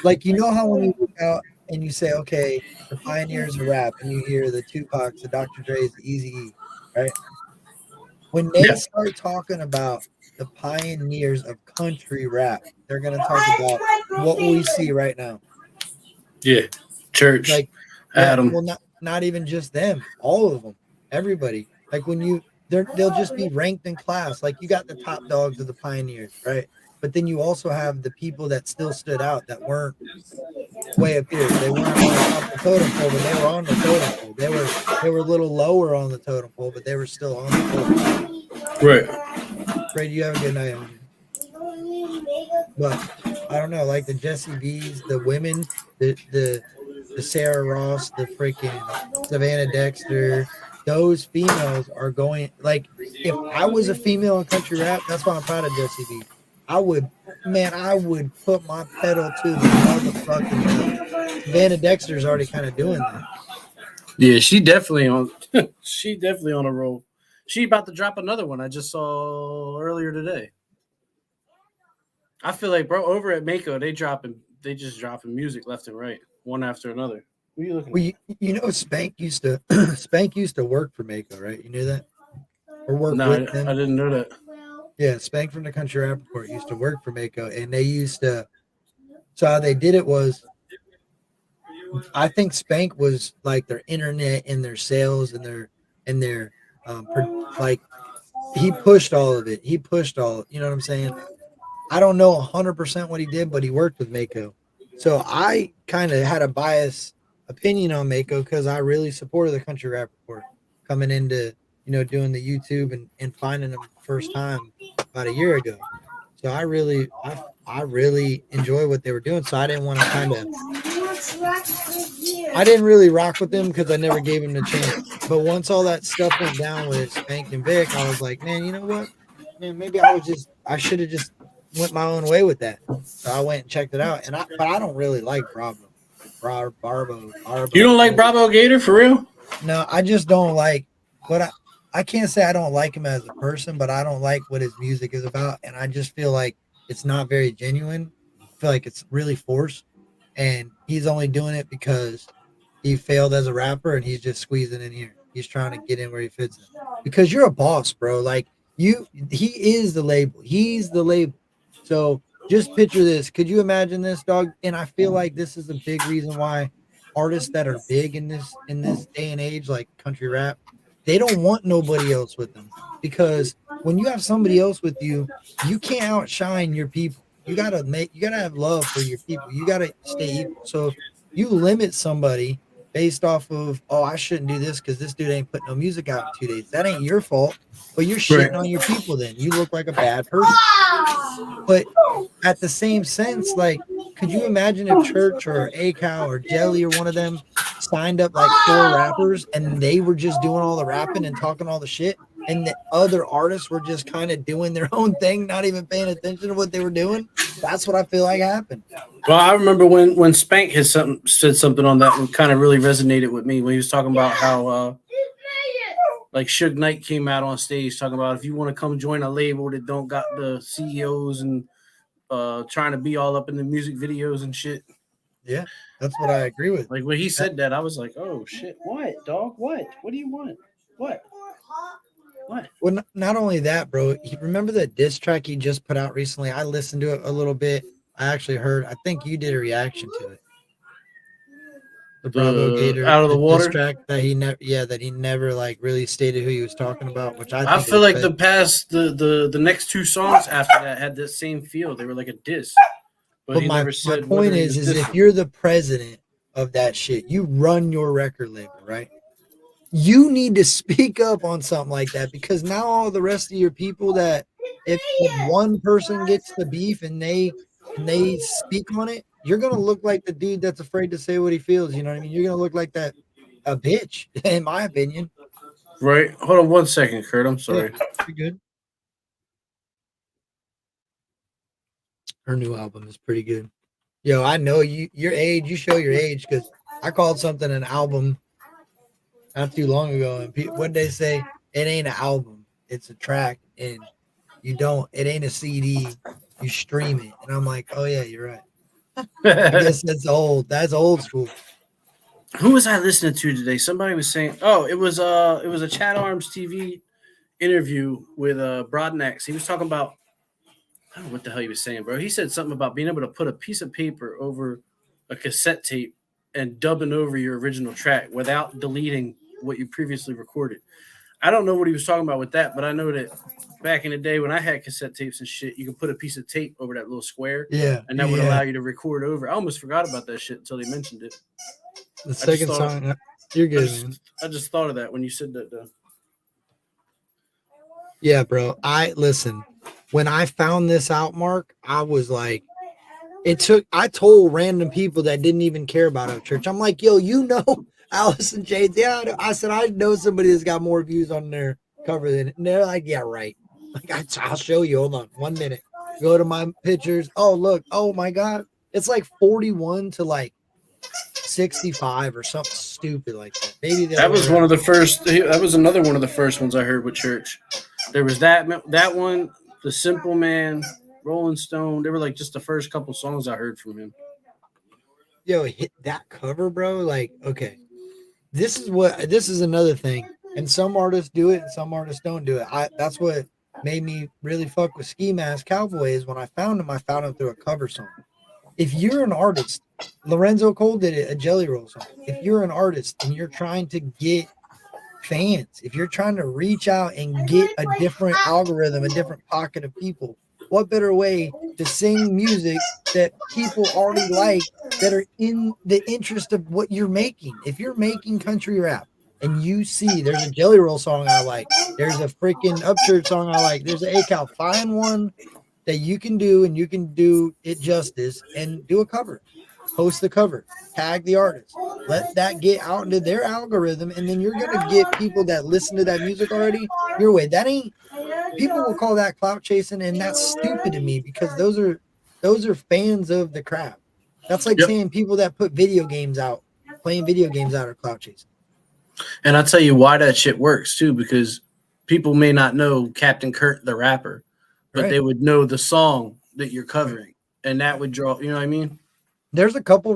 like you know how when you look out and you say, okay, the pioneers of rap, and you hear the Tupacs, the Dr. Dre's, the Eazy-E, right? When they Yeah. start talking about the pioneers of country rap, they're gonna talk about what we see right now. Yeah. Church. Like, yeah, Adam. well, not even just them, all of them, everybody. Like when they'll just be ranked in class. Like you got the top dogs of the pioneers, right? But then you also have the people that still stood out that weren't way up here. They weren't on top of the totem pole, but they were on the totem pole. They were a little lower on the totem pole, but they were still on the totem pole. Right. Brady, you have a good night on you. But I don't know, like the Jessie B's, the women, the Sarah Ross, the freaking Savannah Dexter, those females are going. Like, if I was a female in country rap, that's why I'm proud of Jessie B. I would put my pedal to the motherfucking metal. Savannah Dexter's already kind of doing that. Yeah, she definitely on a roll. She about to drop another one. I just saw earlier today. I feel like, bro, over at Mako, they just dropping music left and right, one after another. What are you looking at? You know, Spank used to work for Mako, right? You knew that? Or work with them? I didn't know that. Yeah, Spank from the Country Rap Report used to work for Mako, and they used to. So how they did it was, I think Spank was like their internet and their sales and their like, he pushed all of it. He pushed all. You know what I'm saying? I don't know 100% what he did, but he worked with Mako. So I kind of had a biased opinion on Mako because I really supported the Country Rap Report coming into, doing the YouTube and finding them first time about a year ago. So I really enjoy what they were doing. So I didn't want to I didn't really rock with them because I never gave him the chance. But once all that stuff went down with Spank and Vic, I was like, man, you know what? Man, maybe I should have just went my own way with that. So I went and checked it out. But I don't really like Bravo. You don't like Bravo Gator for real? No, I just don't like what I can't say I don't like him as a person, but I don't like what his music is about. And I just feel like it's not very genuine. I feel like it's really forced. And he's only doing it because he failed as a rapper and he's just squeezing in here. He's trying to get in where he fits in. Because you're a boss, bro. Like he is the label. He's the label. So just picture this. Could you imagine this, dog? And I feel like this is a big reason why artists that are big in this day and age, like country rap, they don't want nobody else with them. Because when you have somebody else with you, you can't outshine your people. You gotta have love for your people. You gotta stay equal. So if you limit somebody based off of, oh, I shouldn't do this because this dude ain't putting no music out in 2 days. That ain't your fault. But you're shitting on your people then. You look like a bad person. But at the same sense, like, could you imagine if Church or A-Cow or Jelly or one of them signed up like 4 rappers and they were just doing all the rapping and talking all the shit, and the other artists were just kind of doing their own thing, not even paying attention to what they were doing? That's what I feel like happened. Well, I remember when Spank said something on that that kind of really resonated with me when he was talking about how like Suge Knight came out on stage talking about if you want to come join a label that don't got the CEOs and trying to be all up in the music videos and shit. Yeah, that's what I agree with. Like when he said that, I was like, oh shit, what, dog? What do you want? What? Well, not only that, bro. You remember that diss track he just put out recently? I listened to it a little bit. I actually heard. I think you did a reaction to it. The Bravo Gator Out of the Water diss track that he never like really stated who he was talking about. Which I feel like the next 2 songs after that had the same feel. They were like a diss. But my point is if you're the president of that shit, you run your record label, right? You need to speak up on something like that, because now all the rest of your people, that if one person gets the beef and they speak on it, you're gonna look like the dude that's afraid to say what he feels. You know what I mean? You're gonna look like a bitch, in my opinion. Right. Hold on 1 second, Kurt. I'm sorry. Yeah, you're good. Her new album is pretty good. Yo, I know your age. You show your age, because I called something an album not too long ago, and what they say, it ain't an album, it's a track, and it ain't a CD, you stream it. And I'm like, oh yeah, you're right. I guess that's old school. Who was I listening to today? Somebody was saying, it was a Chat Arms TV interview with Broadnax. He was talking about, I don't know what the hell he was saying, bro. He said something about being able to put a piece of paper over a cassette tape and dubbing over your original track without deleting what you previously recorded. I don't know what he was talking about with that, but I know that back in the day when I had cassette tapes and shit, you could put a piece of tape over that little square, Yeah, and that would allow you to record over. I almost forgot about that shit until they mentioned it. The second song, you're good, man. I just thought of that when you said that, though. Yeah, bro. Listen. When I found this out, Mark, I was like, I told random people that didn't even care about Upchurch. I'm like, yo, you know Allison Jades? Yeah, I said, I know somebody that's got more views on their cover than it. And they're like, yeah, right. Like, I'll show you. Hold on 1 minute. Go to my pictures. Oh, look. Oh, my God. It's like 41 to like 65 or something stupid like that. Maybe that was one of the first. That was another one of the first ones I heard with Church. There was that one, The Simple Man, Rolling Stone. They were like just the first couple songs I heard from him. Yo, hit that cover, bro. Like, okay, this is another thing. And some artists do it and some artists don't do it. That's what made me really fuck with Ski Mask Cowboy is when I found him through a cover song. If you're an artist, Lorenzo Cole did it, a Jelly Roll song. If you're an artist and you're trying to get fans, if you're trying to reach out and get a different algorithm, a different pocket of people, what better way to sing music that people already like that are in the interest of what you're making? If you're making country rap and you see there's a Jelly Roll song I like, there's a freaking Upchurch song I like, there's an ACAL, find one that you can do and you can do it justice and do a cover, post the cover, tag the artist, let that get out into their algorithm, and then you're gonna get people that listen to that music already your way. That ain't, people will call that clout chasing, and that's stupid to me because those are fans of the craft. That's like saying people that put video games out, playing video games out, are clout chasing. And I'll tell you why that shit works too, because people may not know Captain Kurt the rapper, but they would know the song that you're covering, and that would draw. You know what I mean? There's a couple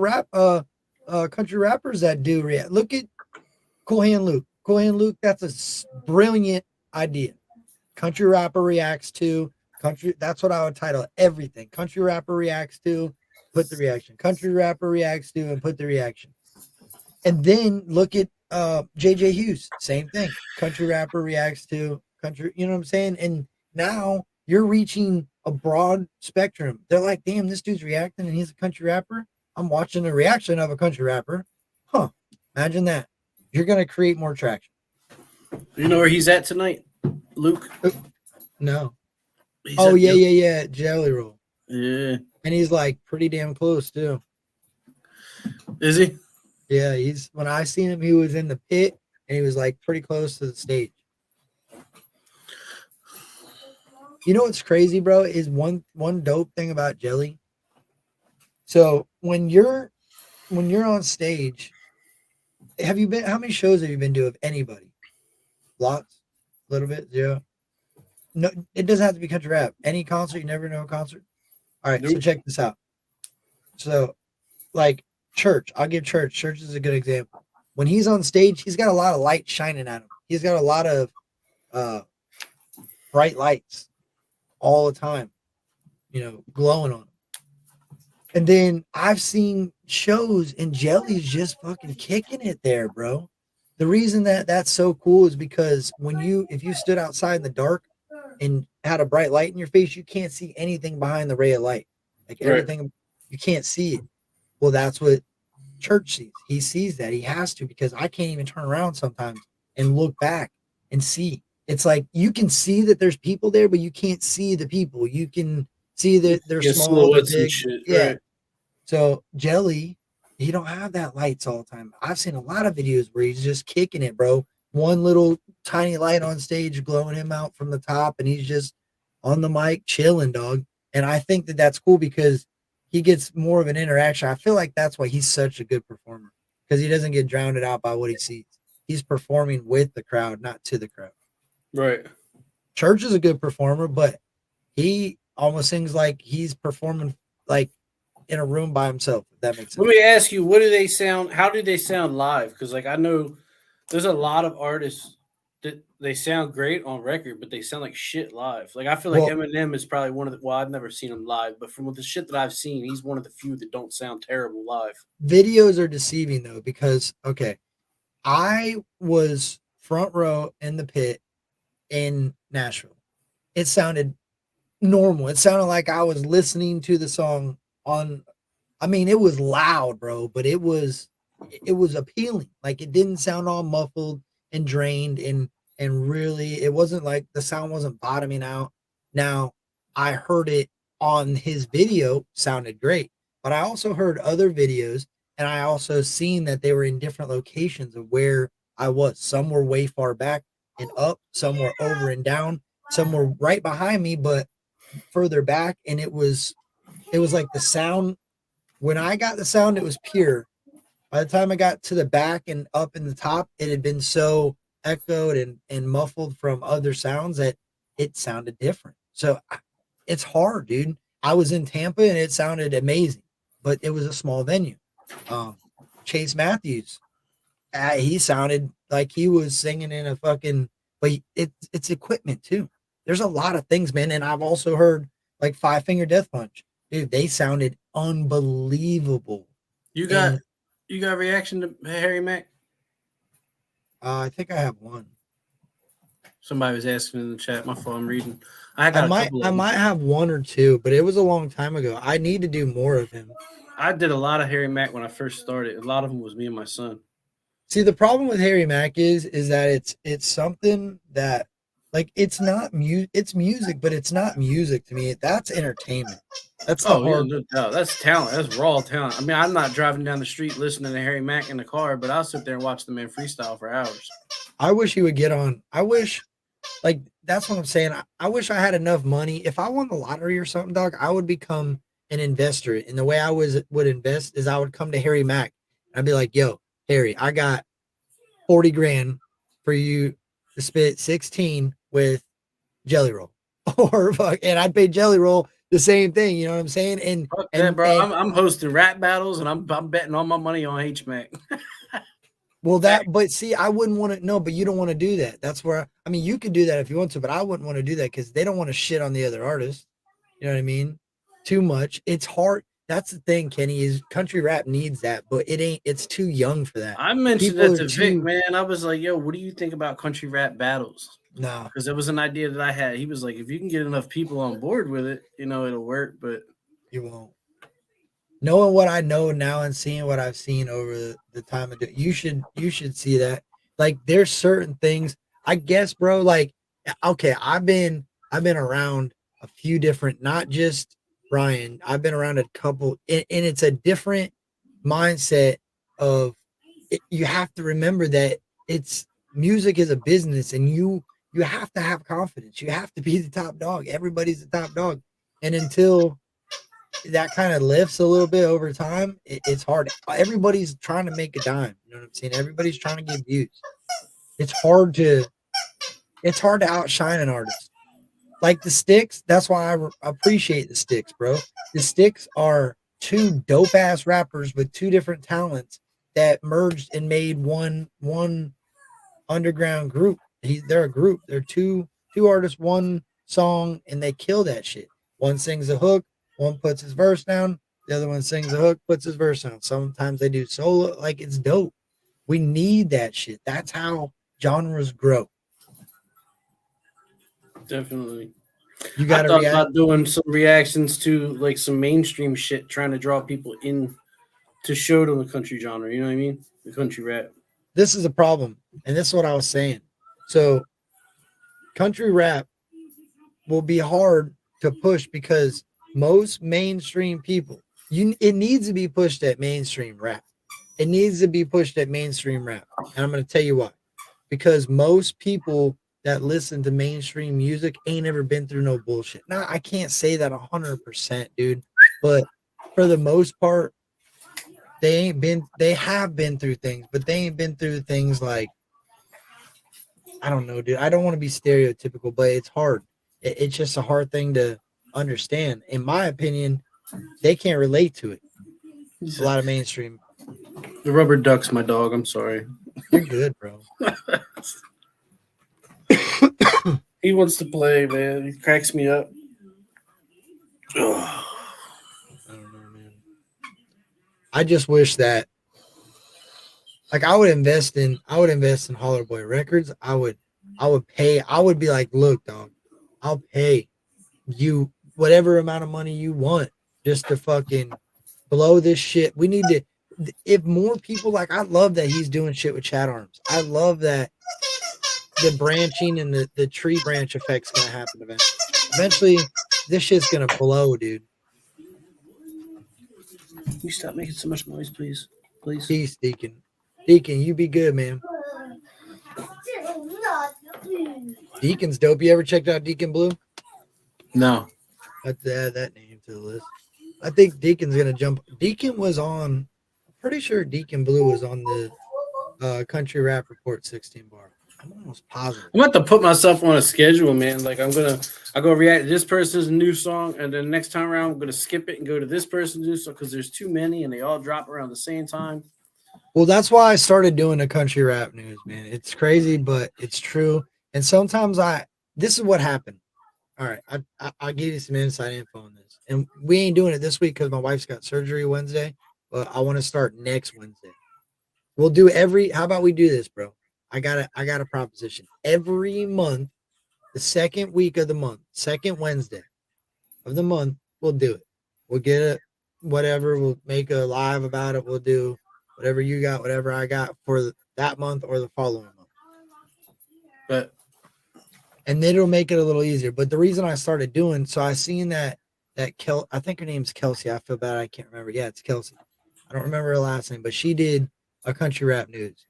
country rappers that do react. Look at Cool Hand Luke. Cool Hand Luke. That's a brilliant idea. Country rapper reacts to country. That's what I would title everything. Country rapper reacts to, put the reaction. Country rapper reacts to and put the reaction. And then look at JJ Hughes. Same thing. Country rapper reacts to country. You know what I'm saying? And now you're reaching a broad spectrum. They're like, damn, this dude's reacting and he's a country rapper. I'm watching a reaction of a country rapper. Huh. Imagine that. You're going to create more traction. You know where he's at tonight, Luke? No. Yeah. Jelly Roll. Yeah. And he's like pretty damn close too. Is he? Yeah, when I seen him, he was in the pit and he was like pretty close to the stage. You know what's crazy, bro, is one dope thing about Jelly. So when you're on stage, how many shows have you been to of anybody? Lots? A little bit? Zero? No, it doesn't have to be country rap. Any concert, you never know a concert? All right, so check this out. So, like Church, I'll give Church. Church is a good example. When he's on stage, he's got a lot of light shining at him. He's got a lot of bright lights all the time, glowing on him. And then I've seen shows and Jelly's just fucking kicking it there, bro. The reason that that's so cool is because if you stood outside in the dark and had a bright light in your face, you can't see anything behind the ray of light. Like everything, you can't see it. Well, that's what Church sees. He sees that. He has to, because I can't even turn around sometimes and look back and see. It's like you can see that there's people there, but you can't see the people. You can see that they're small, they're big. Shit, yeah. Right. So Jelly, he don't have that lights all the time. I've seen a lot of videos where he's just kicking it, bro. One little tiny light on stage glowing him out from the top, and he's just on the mic chilling, dog. And I think that that's cool because he gets more of an interaction. I feel like that's why he's such a good performer, because he doesn't get drowned out by what he sees. He's performing with the crowd, not to the crowd. Right. Church is a good performer, but he almost sings like he's performing like in a room by himself, if that makes sense. Let me ask you, how do they sound live? Because like I know there's a lot of artists that they sound great on record, but they sound like shit live. Like I feel like Eminem is probably one of the, I've never seen him live, but from the shit that I've seen, he's one of the few that don't sound terrible live. Videos are deceiving though, because I was front row in the pit in Nashville. It sounded normal. It sounded like I was listening to the song on. I mean, it was loud, bro, but it was appealing. Like it didn't sound all muffled and drained and really it wasn't like the sound wasn't bottoming out. Now, I heard it on his video, sounded great, but I also heard other videos and I also seen that they were in different locations of where I was. Some were way far back and up, some were over and down, some were right behind me but further back, and it was like the sound when I got the sound, it was pure. By the time I got to the back and up in the top, it had been so echoed and muffled from other sounds that it sounded different. So it's hard, dude. I was in Tampa and it sounded amazing, but it was a small venue. Chase Matthews, he sounded like he was singing in a fucking, but it's equipment too. There's a lot of things, man. And I've also heard like Five Finger Death Punch. Dude, they sounded unbelievable. You got a reaction to Harry Mack? I think I have one. Somebody was asking in the chat. My phone, I'm reading. I might have one or two, but it was a long time ago. I need to do more of him. I did a lot of Harry Mack when I first started. A lot of them was me and my son. See, the problem with Harry Mack is that it's something that like it's not it's music, but it's not music to me. That's entertainment. That's no doubt. That's talent. That's raw talent. I mean, I'm not driving down the street listening to Harry Mack in the car, but I'll sit there and watch the man freestyle for hours. I wish he would get on. I wish, like, that's what I'm saying. I wish I had enough money. If I won the lottery or something, dog, I would become an investor. And the way I would invest is I would come to Harry Mack. I'd be like, yo, Harry, I got 40 grand for you to spit 16 with Jelly Roll. And I'd pay Jelly Roll the same thing, you know what I'm saying? And bro, I'm hosting rap battles and I'm betting all my money on H-Mac. Well, but see, I wouldn't want to. No, but you don't want to do that. That's where I mean, you could do that if you want to, but I wouldn't want to do that because they don't want to shit on the other artist. You know what I mean? Too much. It's hard. That's the thing, Kenny. Is country rap needs that, but it ain't. It's too young for that. I mentioned that to Vic, man. I was like, "Yo, what do you think about country rap battles?" No, because it was an idea that I had. He was like, "If you can get enough people on board with it, you know, it'll work." But you won't. Knowing what I know now and seeing what I've seen over the time of it, you should see that. Like, there's certain things. I guess, bro. Like, okay, I've been around a few different, not just Brian. I've been around a couple, and it's a different mindset of. You have to remember that it's music is a business, and you have to have confidence. You have to be the top dog. Everybody's the top dog, and until that kind of lifts a little bit over time, it's hard. Everybody's trying to make a dime. You know what I'm saying? Everybody's trying to get views. It's hard to outshine an artist. Like the Sticks, that's why I appreciate the Sticks, bro. The Sticks are two dope ass rappers with two different talents that merged and made one underground group. They're a group. They're two artists, one song, and they kill that shit. One sings a hook, one puts his verse down, the other one sings a hook, puts his verse down. Sometimes they do solo. Like, it's dope. We need that shit. That's how genres grow. Definitely. You got to thought about doing some reactions to like some mainstream shit, trying to draw people in to show them the country genre. You know what I mean? The country rap. This is a problem, and this is what I was saying. So, country rap will be hard to push because most mainstream people, it needs to be pushed at mainstream rap. It needs to be pushed at mainstream rap. And I'm going to tell you why. Because most people that listen to mainstream music ain't ever been through no bullshit. Now, I can't say that 100%, dude. But for the most part, they have been through things, but they ain't been through things like, I don't know, dude. I don't want to be stereotypical, but it's hard. It's just a hard thing to understand. In my opinion, they can't relate to it. A lot of mainstream. The rubber duck's my dog. I'm sorry. You're good, bro. He wants to play, man. He cracks me up. I don't know, man. I just wish that Like I would invest in Holler Boy Records. I would pay. I would be like, look, dog, I'll pay you whatever amount of money you want just to fucking blow this shit. We need to. If more people like, I love that he's doing shit with chat arms. I love that the branching and the tree branch effect's gonna happen eventually. Eventually, this shit's gonna blow, dude. Can you stop making so much noise, please? Please. Peace, Deacon. Deacon, you be good, man. Deacon's dope. You ever checked out Deacon Blue? No. Let's add that name to the list. I think Deacon's gonna jump. Deacon was on. I'm pretty sure Deacon Blue was on the Country Rap Report 16 bar. I'm almost positive. I'm about to put myself on a schedule, man. Like I go react to this person's new song, and then next time around I'm gonna skip it and go to this person's new song because there's too many and they all drop around the same time. Well, that's why I started doing the country rap news, man. It's crazy, but it's true. And sometimes this is what happened. All right, I'll give you some inside info on this. And we ain't doing it this week because my wife's got surgery Wednesday, but I want to start next Wednesday. We'll do how about we do this, bro? I got a proposition. Every month, the second week of the month, second Wednesday of the month, we'll do it. We'll get it, whatever. We'll make a live about it. We'll do whatever you got, whatever I got for that month or the following month. And then it'll make it a little easier. But the reason I started doing, so I seen that I think her name's Kelsey. I feel bad. I can't remember. Yeah, it's Kelsey. I don't remember her last name, but she did a country rap news.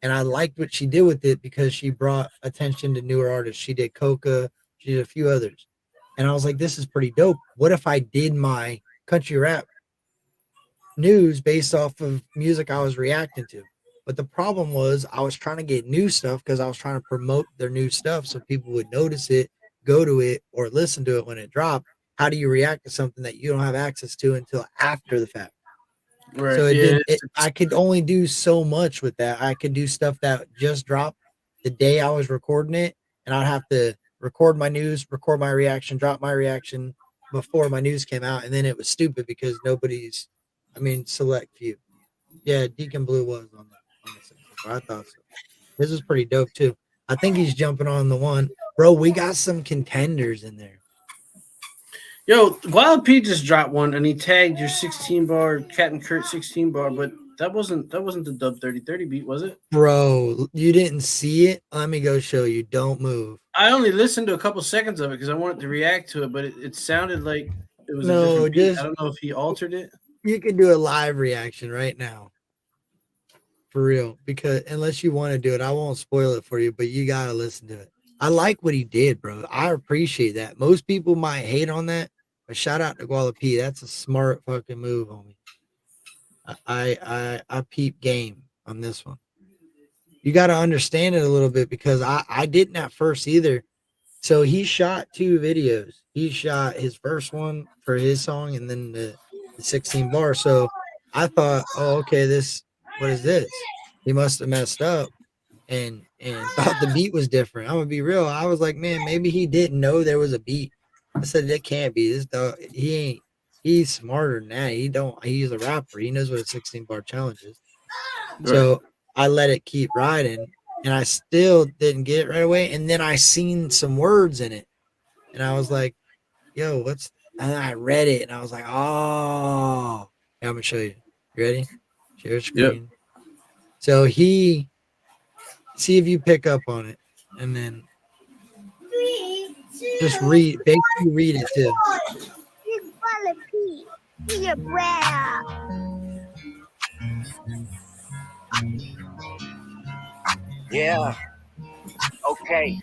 And I liked what she did with it because she brought attention to newer artists. She did Coca. She did a few others. And I was like, this is pretty dope. What if I did my country rap news based off of music I was reacting to? But the problem was I was trying to get new stuff because I was trying to promote their new stuff so people would notice it, go to it, or listen to it when it dropped. How do you react to something that you don't have access to until after the fact? Right. So I could only do so much with that. I could do stuff that just dropped the day I was recording it, and I'd have to record my news, record my reaction, drop my reaction before my news came out, and then it was stupid because select few. Yeah, Deacon Blue was on the I thought so. This is pretty dope too. I think he's jumping on the one. Bro, we got some contenders in there. Yo, Wild P just dropped one and he tagged your 16 bar Captain Kurt 16 bar, but that wasn't the Dub 3030 beat, was it? Bro, you didn't see it? Let me go show you. Don't move. I only listened to a couple seconds of it because I wanted to react to it, but it sounded like it was a different beat. I don't know if he altered it. You can do a live reaction right now. For real. Because unless you want to do it, I won't spoil it for you, but you gotta listen to it. I like what he did, bro. I appreciate that. Most people might hate on that. But shout out to Guala P. That's a smart fucking move, homie. I peep game on this one. You got to understand it a little bit because I didn't at first either. So he shot 2 videos. He shot his first one for his song and then the 16 bar. So I thought, oh, okay, what is this? He must have messed up and thought the beat was different. I'm gonna be real. I was like, man, maybe he didn't know there was a beat. I said that can't be. This dog, he's smarter than that. He's a rapper. He knows what a 16 bar challenge is. Right. So I let it keep riding and I still didn't get it right away. And then I seen some words in it and I was like, yo, and I read it and I was like, oh, yeah, I'm gonna show you. You ready? Share screen. Yep. So see if you pick up on it and then just read, basically read it too. Yeah. Okay.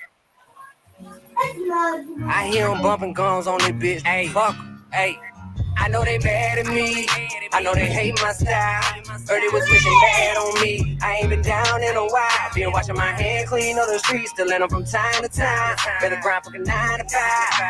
I hear them bumping guns on this bitch. Hey, fuck. Hey. I know they mad at me. I know they hate my style. Heard they was wishing bad on me. I ain't been down in a while. Been washing my hands clean on the streets, still in them from time to time. Better grind fucking 9 to 5.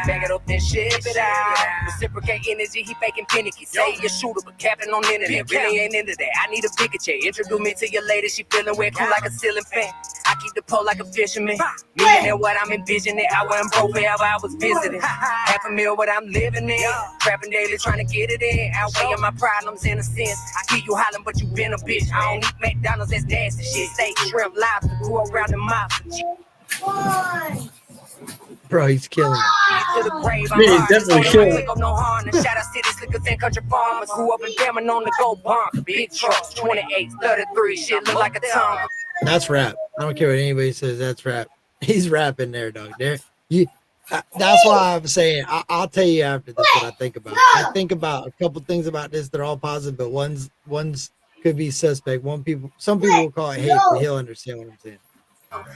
Back it up and ship it out. Reciprocate energy, he faking finicky. Say you shooter, but capping on internet. Really ain't into that. I need a bigger check. Introduce me to your lady, she feeling wet, cool like a ceiling fan. I keep the pole like a fisherman. Millionaire, what I'm envisioning. I wasn't broke wherever I was visiting. $500,000 what I'm living in. Trapping daily, trying to to get it in. Outweighing my problems in a sense. I hear you hollering, but you been a bitch. I don't eat McDonald's, that's nasty shit. Steak, shrimp, lobster, grew around the mouth. Bro, he's killing it. To the grave, I'm Yeah, he's hard. definitely Told him I killing pick up no harm. And shout out cities, liquors, and country farmers. Grew up in Bama, known to go bump. Big trucks, 28, 33, shit look like a tongue. That's rap. I don't care what anybody says. That's rap. He's rapping there, dog. There, that's why I'm saying. I'll tell you after this what I think about. I think about a couple things about this. They're all positive, but one's could be suspect. Some people will call it hate, but he'll understand what I'm saying.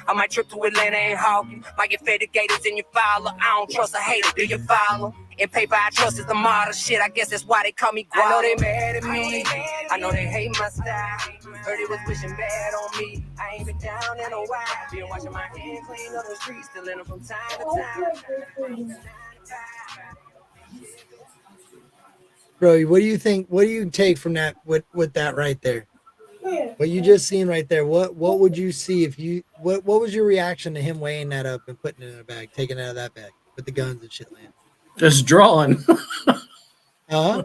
I might trip to Atlanta and Hawking. Might get fed to gators in your follow. I don't trust a hater. Do you follow? In paper, I trust is the model shit. I guess that's why they call me Guap. I know they mad at me. I know they hate my style. Heard it was wishing bad on me. I ain't been down in a while. Been washing my hands clean up the streets, still in them from time to time. Bro, what do you think? What do you take from that with that right there? What you just seen right there? What would you see if you what was your reaction to him weighing that up and putting it in a bag, taking it out of that bag with the guns and shit land? Just drawing. Huh?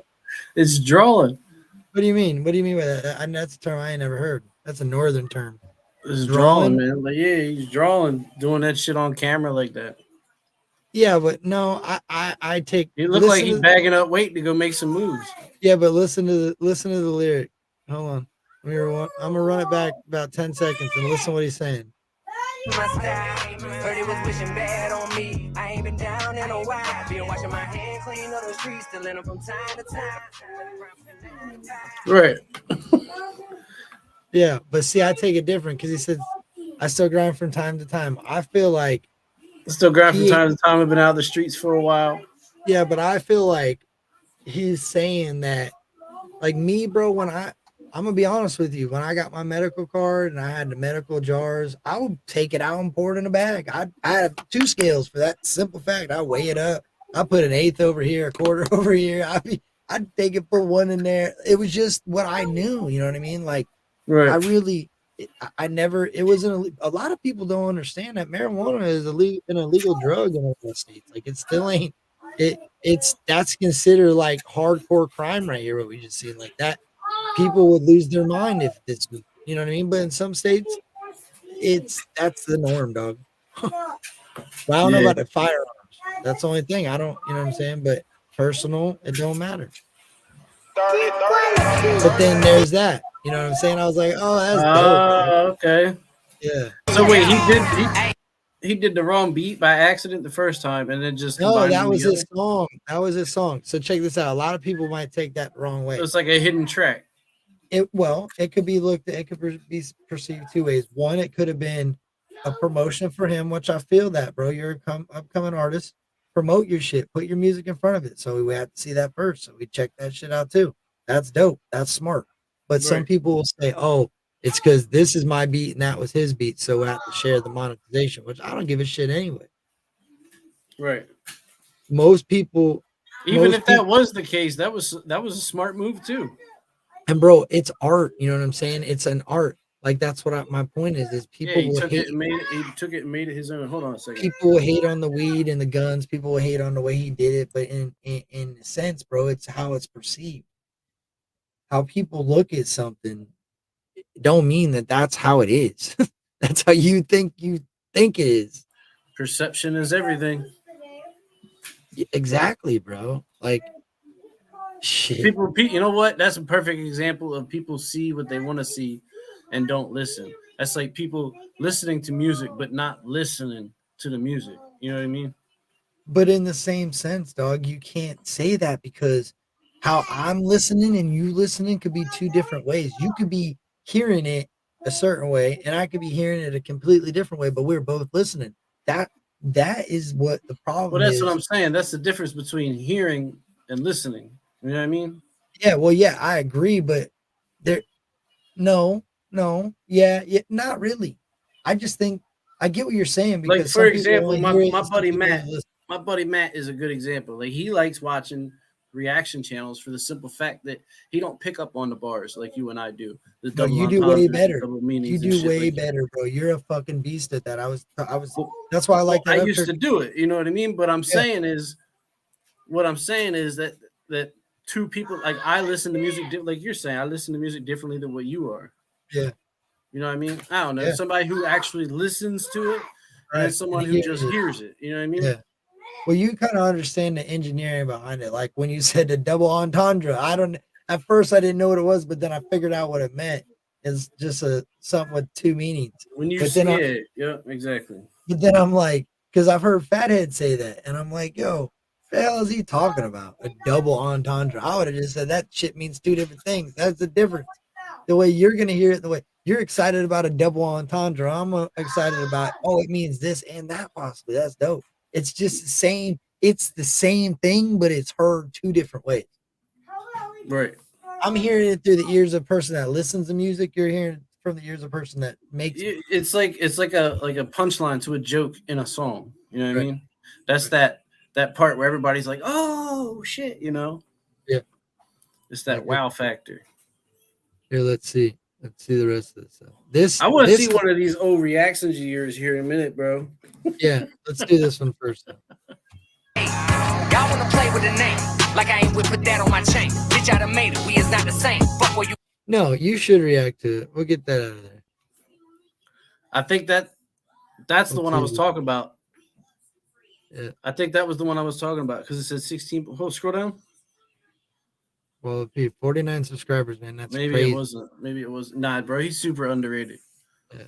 It's drawing. What do you mean? What do you mean by that? And that's a term I ain't never heard. That's a northern term. It's drawing, man. Like, yeah, he's drawing, doing that shit on camera like that. Yeah, but no, I take. He looked like he's bagging up weight to go make some moves. Yeah, but listen to the lyric. Hold on. I'm gonna run it back about 10 seconds and listen to what he's saying. My style, heard it was wishing bad on me. I ain't been down in a while. Been washing my hands clean on the streets, still in them from time to time. Right. Yeah, but see, I take it different because he said, I still grind from time to time. I feel like Still grind from time to time. I've been out the streets for a while. Yeah, but I feel like he's saying that, like me, bro, when I'm gonna be honest with you, when I got my medical card and I had the medical jars, I would take it out and pour it in a bag. I have 2 scales for that simple fact. I weigh it up. I put an eighth over here, a quarter over here. I'd take it, put 1 in there. It was just what I knew. You know what I mean? Like, Right. I never. It wasn't. A lot of people don't understand that marijuana is an illegal drug in the states. Like, it still ain't. That's considered like hardcore crime right here. What we just seen like that. People would lose their mind if this was, you know what I mean? But in some states, that's the norm, dog. But I don't know about the firearms. That's the only thing. I don't, you know what I'm saying? But personal, it don't matter. But then there's that. You know what I'm saying? I was like, oh, that's dope. Okay. Yeah. So wait, he did the wrong beat by accident the first time, and then just no, that was his song. That was his song. So check this out. A lot of people might take that the wrong way. It's like a hidden track. It could be it could be perceived 2 ways. One, it could have been a promotion for him, which I feel that, bro. You're an upcoming artist. Promote your shit. Put your music in front of it. So we have to see that first. So we check that shit out too. That's dope. That's smart. But some people will say, oh, it's because this is my beat and that was his beat. So we have to share the monetization, which I don't give a shit anyway. Right. Most people. Even if that was the case, that was a smart move too. And bro, it's art. You know what I'm saying? It's an art. Like, that's what my point is people he will took hate. He took it and made it his own. Hold on a second. People will hate on the weed and the guns. People will hate on the way he did it. But in a sense, bro, it's how it's perceived. How people look at something don't mean that that's how it is. That's how you think it is. Perception is everything. Exactly, bro. Like, shit. People repeat. You know what? That's a perfect example of people see what they want to see and don't listen. That's like people listening to music but not listening to the music. You know what I mean? But in the same sense, dog, you can't say that because how I'm listening and you listening could be 2 different ways. You could be hearing it a certain way and I could be hearing it a completely different way, but we're both listening. That is what the problem is. Well, that's what I'm saying. That's the difference between hearing and listening. You know what I mean? Yeah, well, yeah, I agree, but no, not really. I just think I get what you're saying because, like, for example, my buddy Matt is a good example. Like, he likes watching reaction channels for the simple fact that he don't pick up on the bars like you and I do. No, you do way better. You do way better, bro. You're a fucking beast at that. I was. That's why I like that. I used to do it. You know what I mean? But what I'm saying is that two people. Like I listen to music, like you're saying, I listen to music differently than what you are. Yeah. You know what I mean? I don't know. Yeah. Somebody who actually listens to it, and then someone who just hears it. You know what I mean? Yeah. Well, you kind of understand the engineering behind it. Like when you said the double entendre, at first I didn't know what it was, but then I figured out what it meant. It's just something with two meanings. When you but see then it, yeah, exactly. But then I'm like, because I've heard Fathead say that, and I'm like, yo, what the hell is he talking about? A double entendre. I would have just said that shit means two different things. That's the difference. The way you're gonna hear it, the way you're excited about a double entendre, I'm excited about. Oh, it means this and that possibly. That's dope. It's just the same. It's the same thing, but it's heard two different ways. Right. I'm hearing it through the ears of a person that listens to music. You're hearing it from the ears of a person that makes it. It's like a punchline to a joke in a song. You know what I mean? That's that part where everybody's like, "Oh shit," you know? Yeah. It's that wow factor. Here, let's see the rest of this. I want to see one of these old reactions of yours here in a minute, bro. Yeah, let's do this one first. Y'all wanna play with the name, like I ain't put that on my chain. Bitch, I done made it. We is not the same. Fuck what you. No, you should react to it. We'll get that out of there. I think that's the one I was talking about. Yeah. I think that was the one I was talking about because it said 16. Oh, scroll down. Well, 49 subscribers, man. That's maybe crazy. It wasn't. Maybe it was. Nah, bro. He's super underrated. Yeah.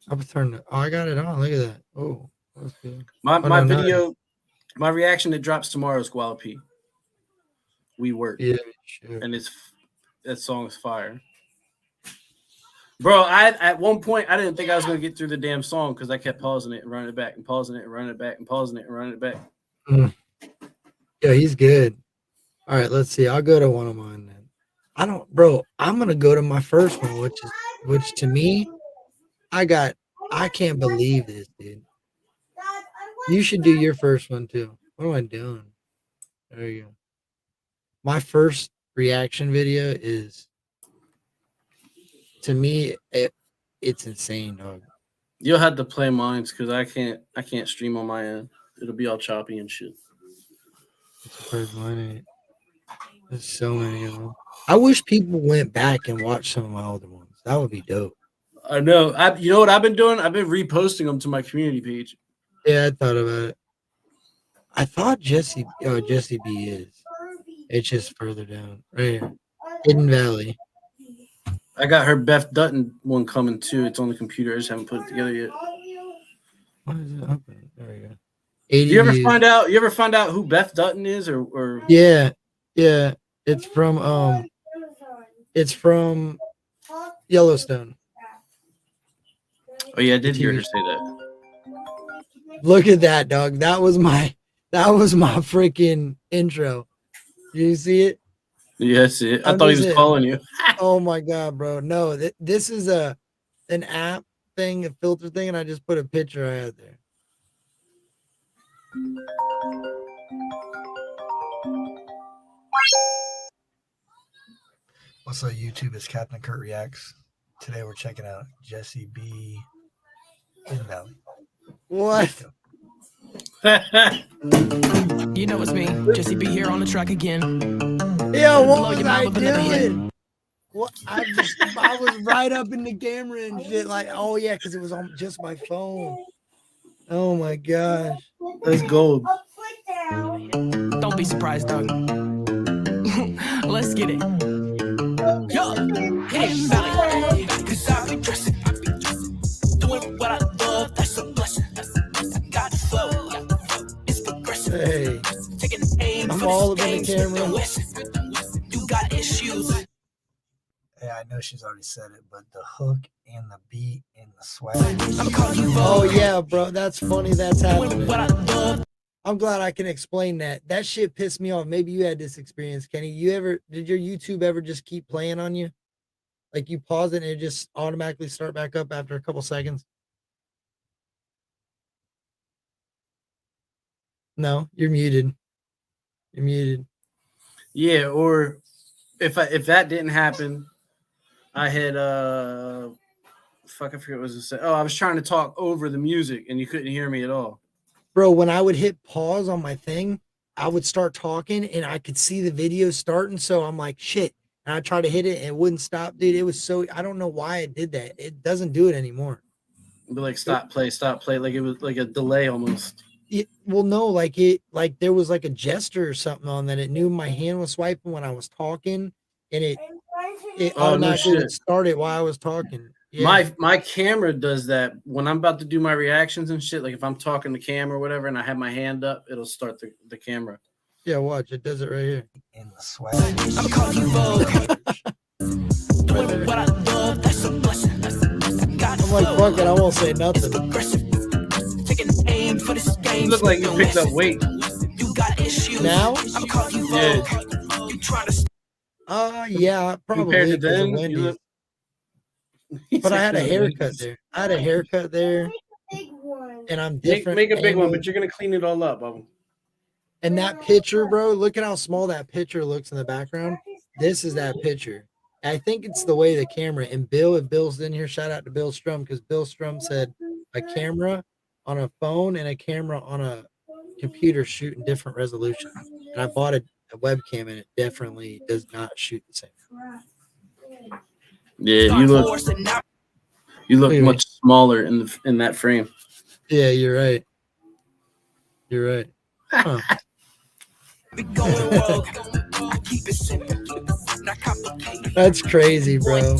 I'll turn it. Oh, I got it on. Look at that. Oh, that's good. My video, my reaction that drops tomorrow is Squall P. We work. Yeah, sure. And that song is fire. Bro, at one point I didn't think I was gonna get through the damn song because I kept pausing it and running it back and pausing it and running it back and pausing it and running it back. Yeah, he's good. All right, let's see. I'll go to one of mine then. I'm gonna go to my first one, which to me, I can't believe this, dude. You should do your first one too. What am I doing? There you go. My first reaction video is, to me, it's insane, dog. You'll have to play mine because I can't stream on my end. It'll be all choppy and shit. Surprised mine ain't. There's so many of them. I wish people went back and watched some of my older ones. That would be dope. I know. You know what I've been doing? I've been reposting them to my community page. Yeah, I thought about it. I thought Jesse B is. It's just further down. Right here. Hidden Valley. I got her Beth Dutton one coming too. It's on the computer. I just haven't put it together yet. Why is it open? There we go. You ever find out who Beth Dutton is or Yeah. It's from Yellowstone. Oh yeah, I did hear her say that. Look at that, dog. That was my freaking intro. You see it? Yes, I thought he was calling you. Oh my god, bro. No, this is an app thing, a filter thing, and I just put a picture I had there. What's up, YouTube? It's Captain Kurt Reacts. Today we're checking out Jesse B. in Valley. What? You know it's me, Jesse B here on the track again. Yo, what was I doing? What I was right up in the camera and shit. Like, oh yeah, because it was on just my phone. Oh my gosh, that's gold. Don't be surprised, dog. Let's get it. Yo, Hidden Valley. Cause I be dressing, doing what I love. That's a blessing. I got the flow. It's progressive. Hey, taking aim. I'm all up in the camera. You got issues. Yeah, I know she's already said it, but the hook and the beat and the swag. Oh yeah, bro, that's funny. That's happening. I'm glad I can explain that. That shit pissed me off. Maybe you had this experience, Kenny. Did your YouTube ever just keep playing on you? Like you pause it and it just automatically start back up after a couple seconds? No, you're muted. You're muted. Yeah, or if that didn't happen, I had I forget what I was to say. Oh, I was trying to talk over the music and you couldn't hear me at all. Bro, when I would hit pause on my thing, I would start talking and I could see the video starting. So I'm like, shit. And I tried to hit it and it wouldn't stop, dude. It was so, I don't know why it did that. It doesn't do it anymore. But like stop, play. Like it was like a delay almost. Well, no, like there was like a gesture or something on that. It knew my hand was swiping when I was talking, and it automatically would start it while I was talking. Yeah. My camera does that when I'm about to do my reactions and shit. Like if I'm talking to camera or whatever, and I have my hand up, it'll start the camera. Yeah, watch. It does it right here. In the swag. I'm calling you Vogue. Doing what I love, that's a blessing. I'm like, fuck it, I won't say nothing. Taking aim for this game. You look like you picked up weight. You got issues. Now? I'm calling you Vogue. You trying to Yeah, probably. Compared to then, Wendy's. But I had a haircut there. And I'm different. Make a big one, but you're gonna clean it all up, Bubba. And that picture, bro, look at how small that picture looks in the background. This is that picture. I think it's the way the camera, and if Bill's in here, shout out to Bill Strum, because Bill Strum said a camera on a phone and a camera on a computer shoot in different resolutions. And I bought a webcam and it definitely does not shoot the same. Yeah, you look much smaller in that frame. Yeah, you're right. You're right. Huh. That's crazy, bro.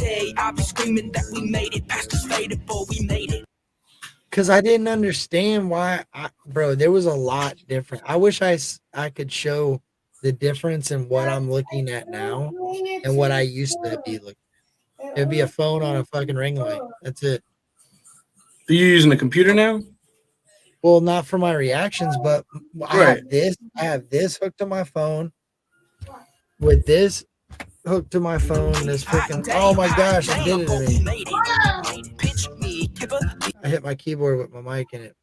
Because I didn't understand why, bro, there was a lot different. I wish I could show the difference in what I'm looking at now and what I used to be looking at. It'd be a phone on a fucking ring light. That's it. Are you using a computer now? Well, not for my reactions, but I have this hooked to my phone with this hooked to my phone. This freaking, oh my gosh, it did it to me. I hit my keyboard with my mic and it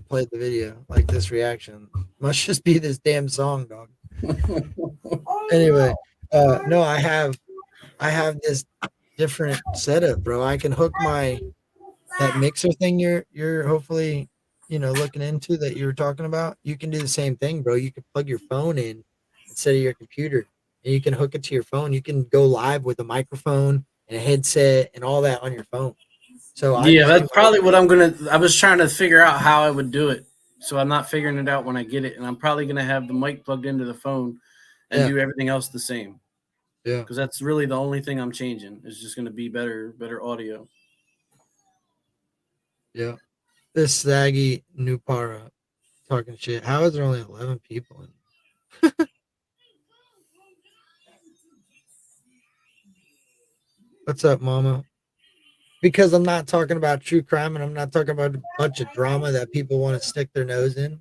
played the video like this reaction. Must just be this damn song, dog. Anyway, no, I have this different setup, bro. I can hook that mixer thing you're hopefully looking into that you were talking about. You can do the same thing, bro. You can plug your phone in instead of your computer, and you can hook it to your phone. You can go live with a microphone and a headset and all that on your phone. So that's probably what I was trying to figure out how I would do it. So I'm not figuring it out when I get it, and I'm probably gonna have the mic plugged into the phone and do everything else the same. Yeah, because that's really the only thing I'm changing. It's just gonna be better audio. Yeah. This saggy new para talking shit. How is there only 11 people in? What's up, mama? Because I'm not talking about true crime and I'm not talking about a bunch of drama that people want to stick their nose in.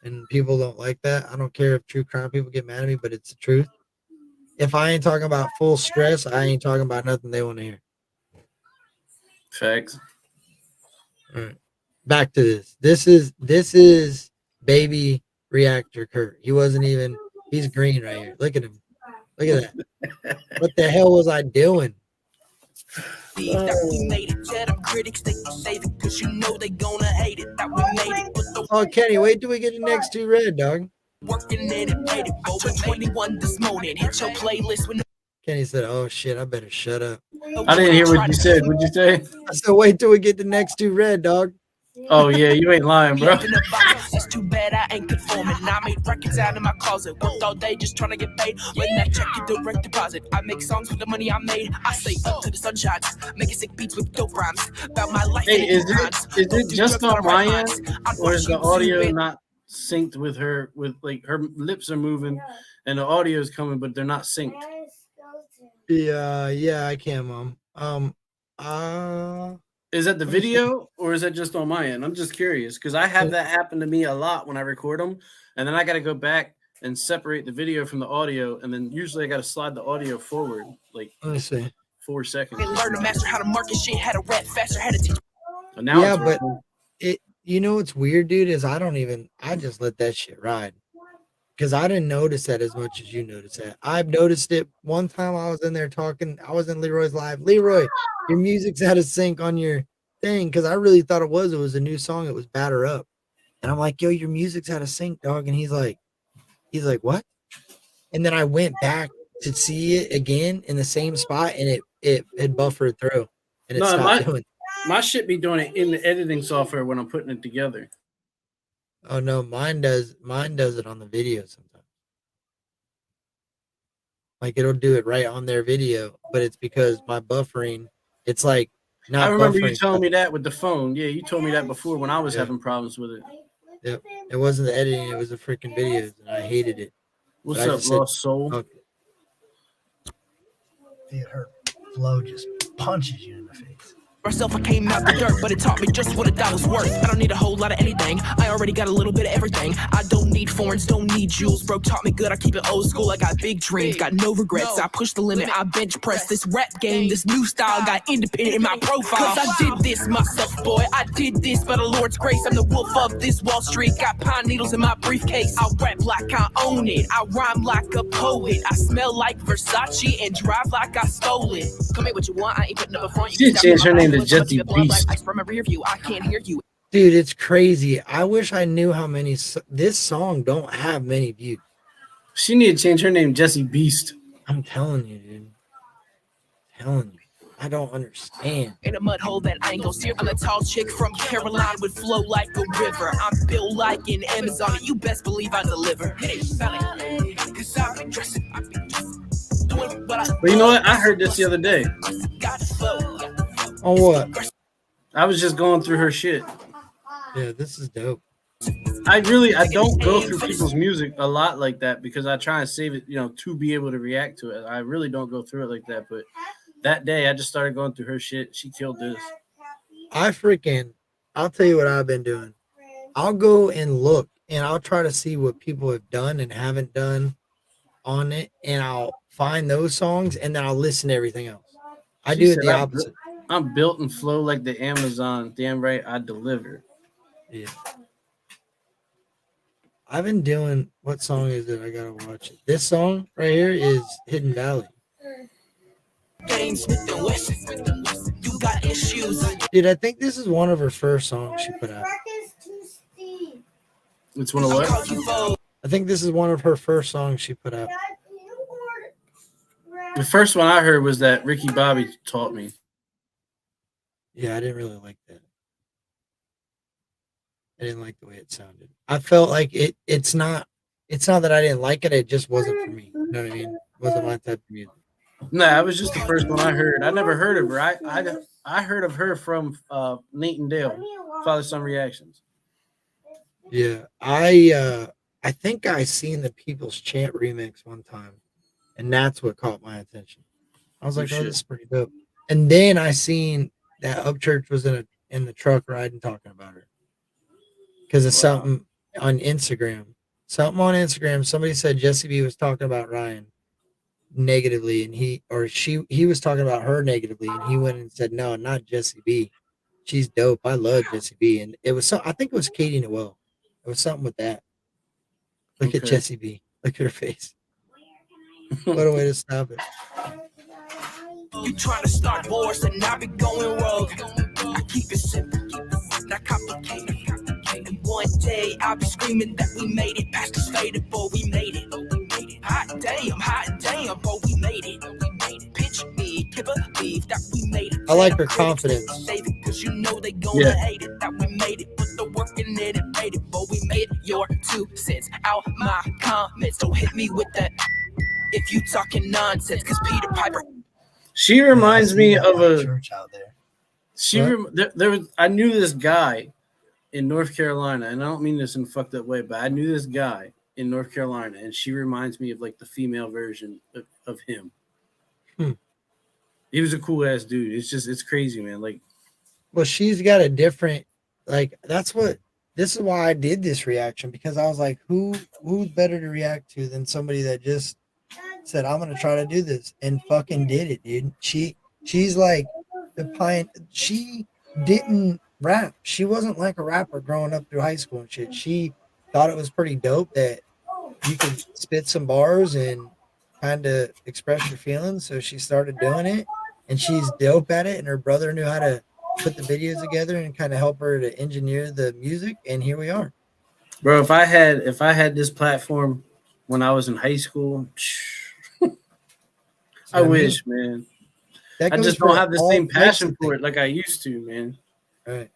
And people don't like that. I don't care if true crime people get mad at me, but it's the truth. If I ain't talking about full stress, I ain't talking about nothing they want to hear. Facts. All right. Back to this. This is baby reactor Kurt. He's green right here. Look at him. Look at that. What the hell was I doing? Oh, Kenny, wait till we get the next two red, dog. Kenny said, "Oh shit, I better shut up." I didn't hear what you said. What'd you say? I said, "Wait till we get the next two red, dog." Oh yeah, you ain't lying, bro. It's too bad I ain't conforming. I made records out in my closet. Worked all day just trying to get paid. When that check get direct deposit. I make songs with the money I made. I stay up to the sun shines. Making sick beats with dope rhymes. About my life. Hey, is it just on my end, or is the audio not synced with her? With like her lips are moving, and the audio is coming, but they're not synced. Yeah, I can, Mom. Is that the video or is that just on my end? I'm just curious because I have that happen to me a lot when I record them, and then I got to go back and separate the video from the audio, and then usually I got to slide the audio forward like let me see 4 seconds. Learn to master how to market shit, how to rap faster, how to teach. And now yeah, but what's weird, dude, is I just let that shit ride. Because I didn't notice that as much as you noticed that. I've noticed it one time I was in there talking. I was in Leroy's live. Leroy, your music's out of sync on your thing. Because I really thought it was a new song. It was Batter Up. And I'm like, yo, your music's out of sync, dog. And he's like, He's like, what? And then I went back to see it again in the same spot, and it had buffered through, and it No, stopped doing. my shit be doing it in the editing software when I'm putting it together. Oh no, mine does it on the video sometimes. Like it'll do it right on their video, but it's because my buffering, it's like not. I remember you buffering. telling me that with the phone. Yeah, you told me that before when I was Yeah. having problems with it. Yep. It wasn't the editing, it was the freaking videos, and I hated it. What's But I up, just said, Lost Soul? "Fuck it." Dude, her flow just punches you in the face. Myself, I came out the dirt, but it taught me just what $1's worth. I don't need a whole lot of anything. I already got a little bit of everything. I don't need foreigns, don't need jewels. Bro taught me good, I keep it old school. I got big dreams, got no regrets. I push the limit, I bench press. This rap game, this new style, got independent in my profile. Cause I did this myself, boy. I did this by the Lord's grace. I'm the wolf of this Wall Street. Got pine needles in my briefcase. I rap like I own it. I rhyme like a poet. I smell like Versace and drive like I stole it. Come here what you want, I ain't putting up a front. She changed her name to Jesse Beast. From a rear view, I can't hear you. Dude, it's crazy. I wish I knew how many. This song don't have many views. She need to change her name Jesse Beast. I'm telling you, dude. I'm telling you. I don't understand. In a mud hole that I ain't gon' steer. I'm a tall chick from Caroline with flow like a river. I'm built like an Amazon, and you best believe I deliver. Cause I've been dressing, doing what I. But you know what? I heard this the other day. Got the flow. On what? I was just going through her shit. Yeah, this is dope. I don't go through people's music a lot like that because I try and save it, to be able to react to it. I really don't go through it like that. But that day I just started going through her shit. She killed this. I'll tell you what I've been doing. I'll go and look and I'll try to see what people have done and haven't done on it. And I'll find those songs and then I'll listen to everything else. I do it the opposite. I'm built and flow like the Amazon. Damn right, I deliver. Yeah. I've been doing, what song is it? I gotta watch it. This song right here is Hidden Valley. You got issues. Dude, I think this is one of her first songs she put out. It's one of what? I think this is one of her first songs she put out. The first one I heard was that Ricky Bobby taught me. Yeah, I didn't really like that. I didn't like the way it sounded. I felt like it's not that I didn't like it, it just wasn't for me. You know what I mean? It wasn't my type of music. Nah, it was just the first one I heard. I never heard of her. I heard of her from Nate and Dale, Father Son Reactions. Yeah, I think I seen the People's Chant remix one time, and that's what caught my attention. I was like, oh, this is pretty dope. And then I seen that Upchurch was in the truck riding talking about her because of something on Instagram. Somebody said Jesse B was talking about Ryan negatively, and he was talking about her negatively, and he went and said, no, not Jesse B. She's dope. I love Jesse B. And it was I think it was Katie Noel. It was something with that. Look at Jesse B. Look at her face. What a way to stop it. You trying to start wars and I be going rogue. I keep it simple, not complicated. And one day I'll be screaming that we made it. Past us faded, boy, we made it. Hot damn, boy, we made it. Pitch me, can't believe that we made it. I like her confidence. Because you know they gonna hate it, that we made it. Put the work in it and made it, boy, we made it. Your 2 cents out my comments. Don't hit me with that if you talking nonsense. Cause Peter Piper. She reminds me of a church out there. There was. I knew this guy in North Carolina, and I don't mean this in a fucked up way, but I knew this guy in North Carolina, and she reminds me of like the female version of him. He was a cool ass dude. It's crazy, man. Like, well, she's got a different, like, this is why I did this reaction, because I was like, who's better to react to than somebody that just said, I'm gonna try to do this and fucking did it, dude. She's like the pine. She didn't rap. She wasn't like a rapper growing up through high school and shit. She thought it was pretty dope that you could spit some bars and kind of express your feelings. So she started doing it, and she's dope at it. And her brother knew how to put the videos together and kind of help her to engineer the music. And here we are. bro, if I had this platform when I was in high school. I what I mean. wish, man. That I goes just for don't have the all same types passion of for it things. like I used to, man. Right.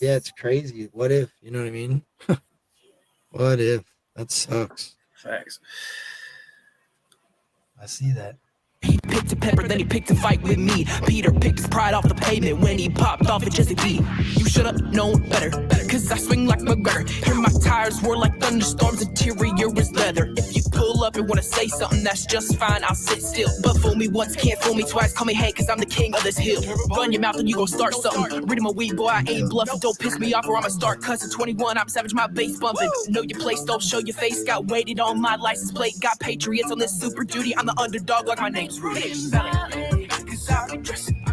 Yeah, it's crazy. What if? You know what I mean? What if? That sucks. Facts. I see that. He picked a pepper, then he picked a fight with me. Peter picked his pride off the pavement when he popped off at Jesse B. You should've known better, cause I swing like McGregor. Hear my tires roar like thunderstorms, interior is leather. If you pull up and wanna say something, that's just fine, I'll sit still. But fool me once, can't fool me twice, call me Hank, cause I'm the king of this hill. Run your mouth and you gon' start something. Reading my weed, boy, I ain't bluffing. Don't piss me off or I'ma start cussing. 21, I'm savage, my bass bumping. Know your place, don't show your face. Got weighted on my license plate. Got Patriots on this Super Duty. I'm the underdog like my name's Rudy. Cause I be dressing,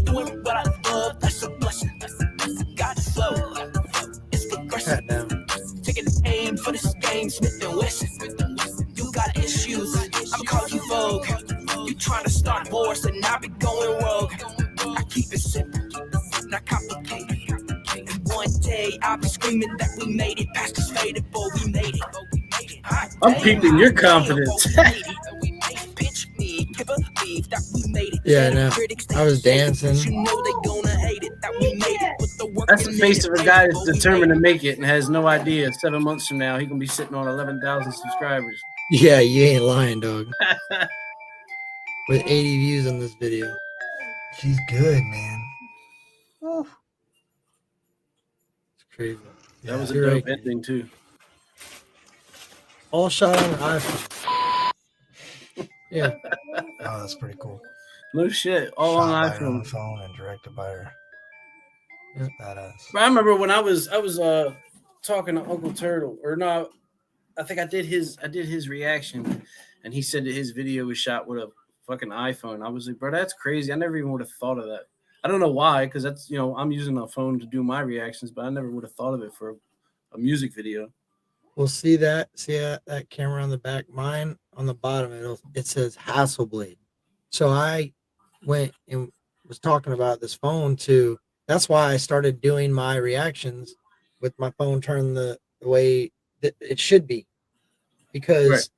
doing what I love, that's a blessing. Got the flow, it's progressive. Taking aim for this game, Smith and Wesson. You got issues, I'm calling you Vogue. You trying to start wars and I be going rogue. I keep it simple, not complicated. And one day I'll be screaming that we made it past this faded, boy, we made it. I'm peeping your confidence. Yeah, I know. I was dancing. That's the face of a guy that's determined to make it and has no idea 7 months from now he gonna be sitting on 11,000 subscribers. Yeah, you ain't lying, dog. With 80 views on this video. She's good, man. Woo. It's crazy. That was a you're dope right. ending too. All shot on her iPhone. Yeah. Oh, that's pretty cool. No shit. All Shot on by her iPhone. own phone and directed by her. Yeah, badass. But I remember when I was talking to Uncle Turtle, or no, I think I did his reaction, and he said that his video was shot with a fucking iPhone. I was like, bro, that's crazy. I never even would have thought of that. I don't know why, because that's, you know, I'm using a phone to do my reactions, but I never would have thought of it for a music video. Well, see that camera on the back. Mine on the bottom, it says Hasselblad. So I went and was talking about this phone too. That's why I started doing my reactions with my phone turned the way that it should be, because Right.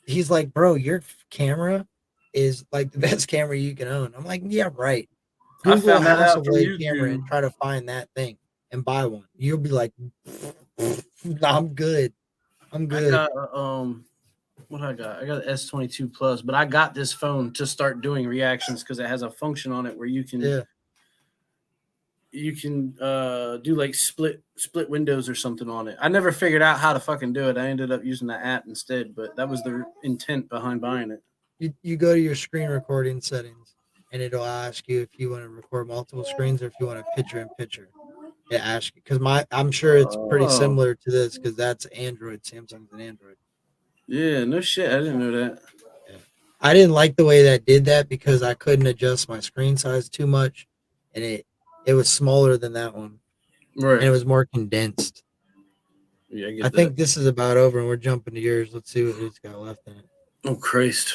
He's like, bro, your camera is like the best camera you can own. I'm like, yeah, right. I Google found that out from Hasselblad camera YouTube. and try to find that thing and buy one. You'll be like, I'm good. I'm good. I got what I got? I got an S22 Plus, but I got this phone to start doing reactions because it has a function on it where you can do like split windows or something on it. I never figured out how to fucking do it. I ended up using the app instead, but that was the intent behind buying it. You go to your screen recording settings and it'll ask you if you want to record multiple screens or if you want a picture-in-picture. It asks you, because I'm sure it's pretty similar to this, because that's Android. Samsung's an Android. Yeah, no shit. I didn't know that. Yeah. I didn't like the way that did that because I couldn't adjust my screen size too much, and it was smaller than that one. Right. And it was more condensed. Yeah, I think this is about over, and we're jumping to yours. Let's see what it's got left in it. Oh, Christ.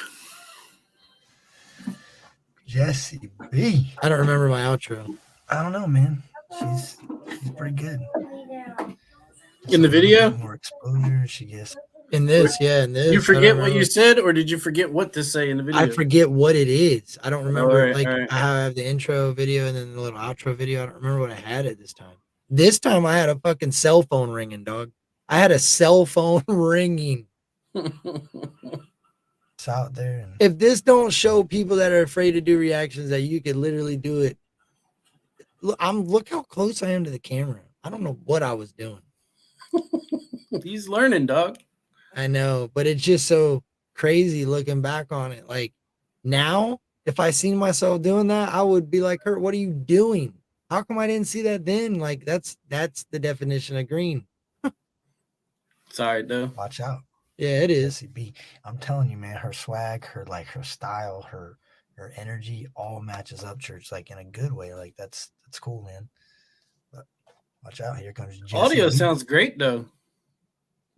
Jesse B. I don't remember my outro. I don't know, man. She's pretty good. In the video? More exposure. She gets in this, in this. You forget what you said, or did you forget what to say in the video? I forget what it is. I don't remember. All right. I have the intro video and then the little outro video. I don't remember what I had it this time. This time I had a fucking cell phone ringing, dog. I had a cell phone ringing. It's out there. If this don't show people that are afraid to do reactions that you could literally do it. Look how close I am to the camera. I don't know what I was doing. He's learning, dog. I know, but it's just so crazy looking back on it. Like now, if I seen myself doing that, I would be like, Kurt, what are you doing? How come I didn't see that then? Like that's the definition of green. Sorry, though. Watch out. Yeah, it is. I'm telling you, man, her swag, her style, her energy all matches Upchurch like in a good way. Like that's cool, man. But watch out, here comes Jesse. Audio sounds great though.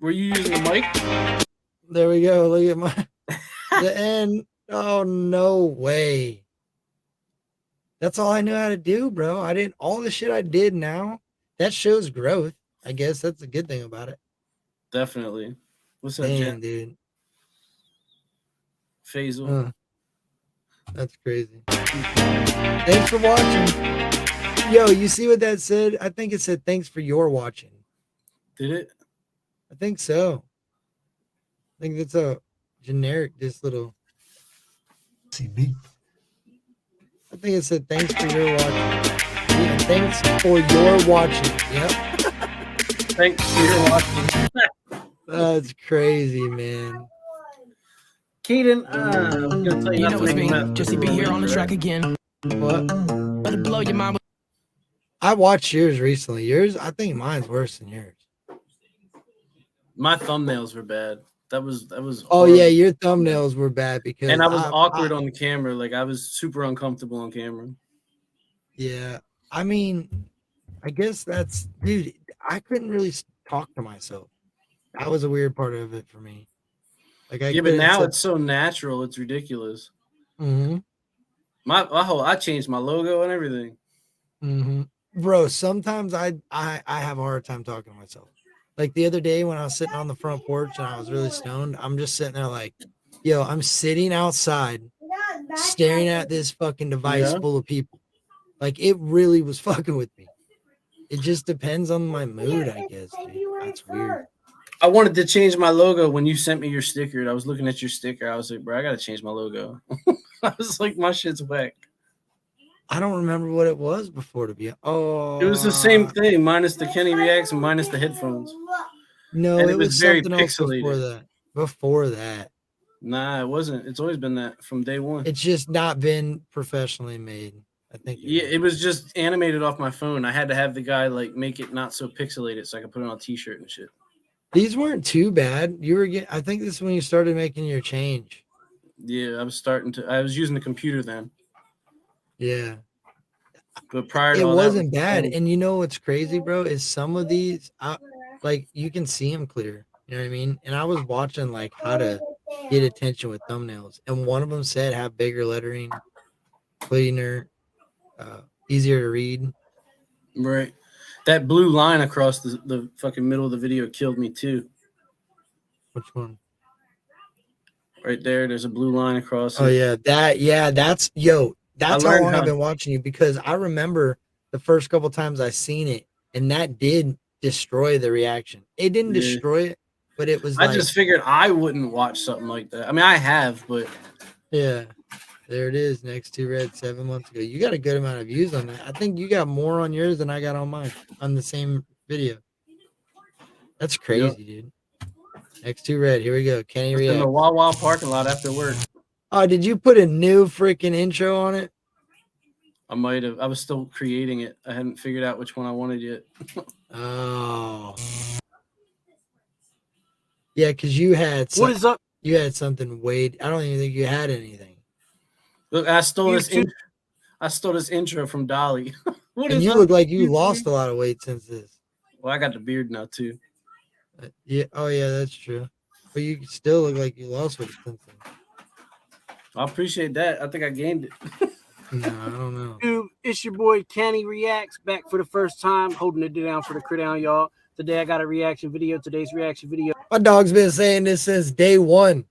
Were you using the mic? There we go. Look at the end. Oh, no way. That's all I knew how to do, bro. All the shit I did now, that shows growth. I guess that's a good thing about it. Definitely. What's up, Damn, Jen? dude. Faisal. That's crazy. Thanks for watching. Yo, you see what that said? I think it said thanks for your watching. Did it? I think so. I think it's a generic, this little CB. I think it said thanks for your watching. Yeah, thanks for your watching. Yep. Thanks for your watching. That's crazy, man. Keaton, I was gonna tell you, You not know to it's make me, a mess. Jesse B here on the track again. What? Let it blow your mind. I watched yours recently. Yours, I think mine's worse than yours. My thumbnails were bad. That was Oh horrible. yeah, your thumbnails were bad because And I was awkward on the camera. Like I was super uncomfortable on camera. Yeah, I mean, I guess that's, dude. I couldn't really talk to myself. That was a weird part of it for me. Like I Yeah, but couldn't now sit- it's so natural. It's ridiculous. Mhm. I changed my logo and everything. Bro, sometimes I have a hard time talking to myself. Like the other day when I was sitting on the front porch and I was really stoned, I'm just sitting there like, yo, I'm sitting outside staring at this fucking device Yeah. full of people. Like it really was fucking with me. It just depends on my mood, I guess. Dude. That's weird. I wanted to change my logo when you sent me your sticker. I was looking at your sticker. I was like, bro, I gotta change my logo. I was like, my shit's whack. I don't remember what it was before to be. Oh, It was the same thing, minus the Kenny Reacts and minus the headphones. No, And it was very something else before pixelated. that. Before that. Nah, it wasn't. It's always been that from day one. It's just not been professionally made. I think. Yeah, it was just animated off my phone. I had to have the guy like make it not so pixelated so I could put it on a t-shirt and shit. These weren't too bad. You were getting, I think this is when you started making your change. Yeah, I was using the computer then. Yeah. But prior to It all wasn't that, bad. And you know what's crazy, bro, is some of these like you can see them clear. You know what I mean? And I was watching like how to get attention with thumbnails. And one of them said have bigger lettering, cleaner, easier to read. right. That blue line across the fucking middle of the video killed me too. Which one? Right there, there's a blue line across. Oh yeah, that's that's how long I've been watching you, because I remember the first couple times I seen it, and that did destroy the reaction. It didn't destroy it, but it was I just figured I wouldn't watch something like that. I mean, I have, but yeah. There it is, next to red 7 months ago. You got a good amount of views on that. I think you got more on yours than I got on mine on the same video. That's crazy, dude. Next to red. Here we go. Kenny React. In the Wawa parking lot after work. Oh, did you put a new freaking intro on it? I might have. I was still creating it. I hadn't figured out which one I wanted yet. Oh. Yeah, because you had What is up? You had something way. I don't even think you had anything. Look, I stole this intro from Dolly. And you look like you lost a lot of weight since this. Well, I got the beard now too. Yeah. Oh yeah, that's true. But you still look like you lost weight since then. I appreciate that. I think I gained it. No, I don't know. Dude, it's your boy Kenny Reacts back for the first time, holding it down for the crit down, y'all. Today I got a reaction video. Today's reaction video. My dog's been saying this since day one.